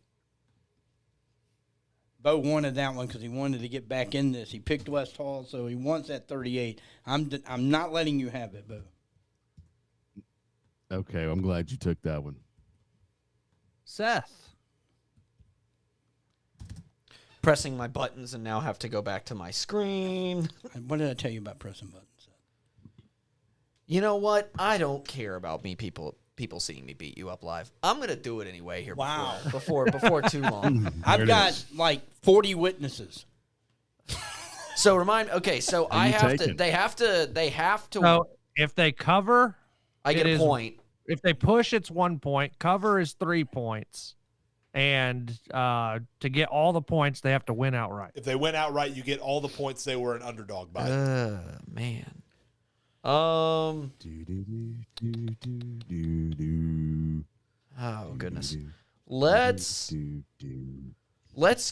Bo wanted that one because he wanted to get back in this. He picked West Hall, so he wants that 38. I'm not letting you have it, Bo. Okay, I'm glad you took that one. Seth. Pressing my buttons and now have to go back to my screen. What did I tell you about pressing buttons? You know what? I don't care about people seeing me beat you up live. I'm gonna do it anyway here. Wow. Before too long. I've got like 40 witnesses. So so I have to. They have to. So if they cover, I get a point. If they push, it's 1 point. Cover is 3 points. And to get all the points, they have to win outright. If they win outright, you get all the points they were an underdog by. Man. Oh goodness. Let's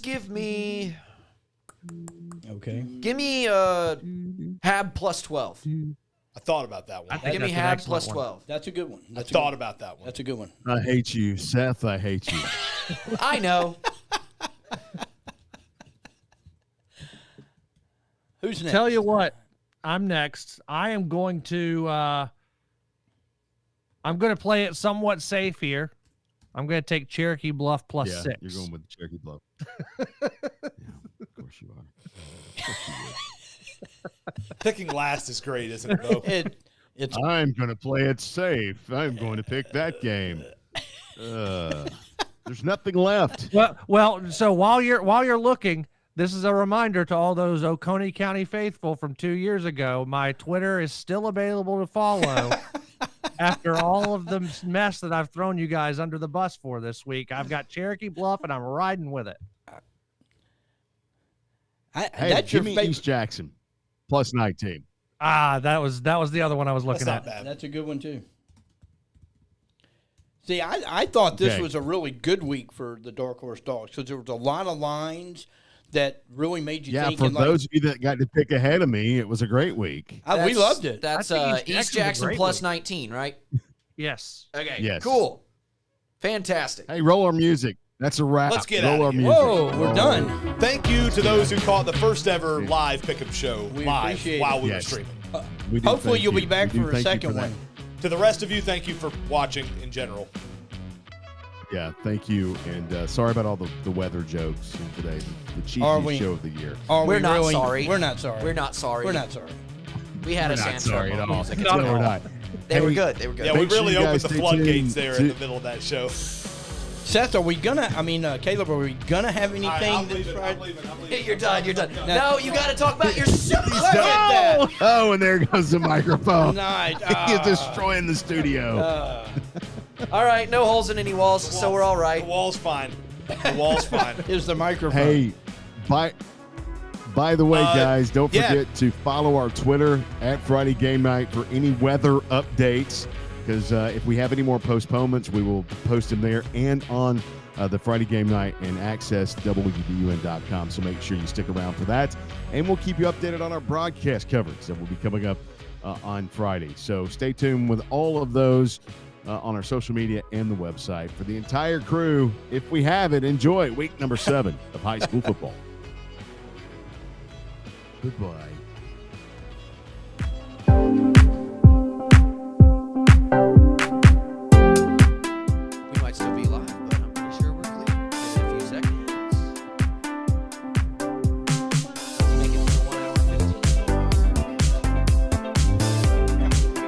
give me. Okay. Give me Hab plus 12. I thought about that one. Give me Hab plus 12. That's a good one. I thought about that one. That's a good one. I hate you, Seth. I hate you. I know. Who's next? Tell you what, I'm next. I am going to play it somewhat safe here. I'm going to take Cherokee Bluff plus 6. You're going with Cherokee Bluff. Yeah, of course you are. Of course you would. Picking last is great, isn't it, Bo? I'm going to play it safe. I'm going to pick that game. There's nothing left. Well. So while you're looking, this is a reminder to all those Oconee County faithful from 2 years ago. My Twitter is still available to follow. After all of the mess that I've thrown you guys under the bus for this week, I've got Cherokee Bluff, and I'm riding with it. That's your favorite. East Jackson plus 19. That was the other one I was looking That's at. not bad. That's a good one too. See, I thought this was a really good week for the Dark Horse Dogs because there was a lot of lines that really made you think. Yeah, for those of you that got to pick ahead of me, it was a great week. We loved it. That's East Jackson plus 19, right? Yes. Okay. Yes. Cool. Fantastic. Hey, roll our music. That's a wrap. Let's get roll out our of here. music. Whoa, we're done. Thank you to those who caught the first ever live Pick'em Show We live appreciate while it. we were Yes. streaming. We do Hopefully thank you'll you. be back We do for a thank you second that. one. To the rest of you, thank you for watching in general. Yeah, thank you. And sorry about all the weather jokes today. The cheesiest show of the year. We're not sorry. We're not sorry. We're not sorry. We're not sorry. We had We're a not sandstorm sorry at of all. music. No, we're not. They were Hey, good. They were good. Yeah, we Make sure really you guys opened the stay floodgates tuned there to- in the middle of that show. Seth, are we gonna? Caleb, are we gonna have anything? I'm this leaving. Friday? Hey, you're done. You're done. No, you got to talk about your show. Look at that. Oh, and there goes the microphone. Nice. He's destroying the studio. All right, no holes in any walls, so we're all right. The wall's fine. The wall's fine. Is the microphone? Hey, by the way, guys, don't yeah. forget to follow our Twitter at Friday Game Night for any weather updates. Because if we have any more postponements, we will post them there and on the Friday Game Night and access WBUN.com. So make sure you stick around for that. And we'll keep you updated on our broadcast coverage that will be coming up on Friday. So stay tuned with all of those on our social media and the website. For the entire crew, if we have it, enjoy week number 7 of high school football. Goodbye.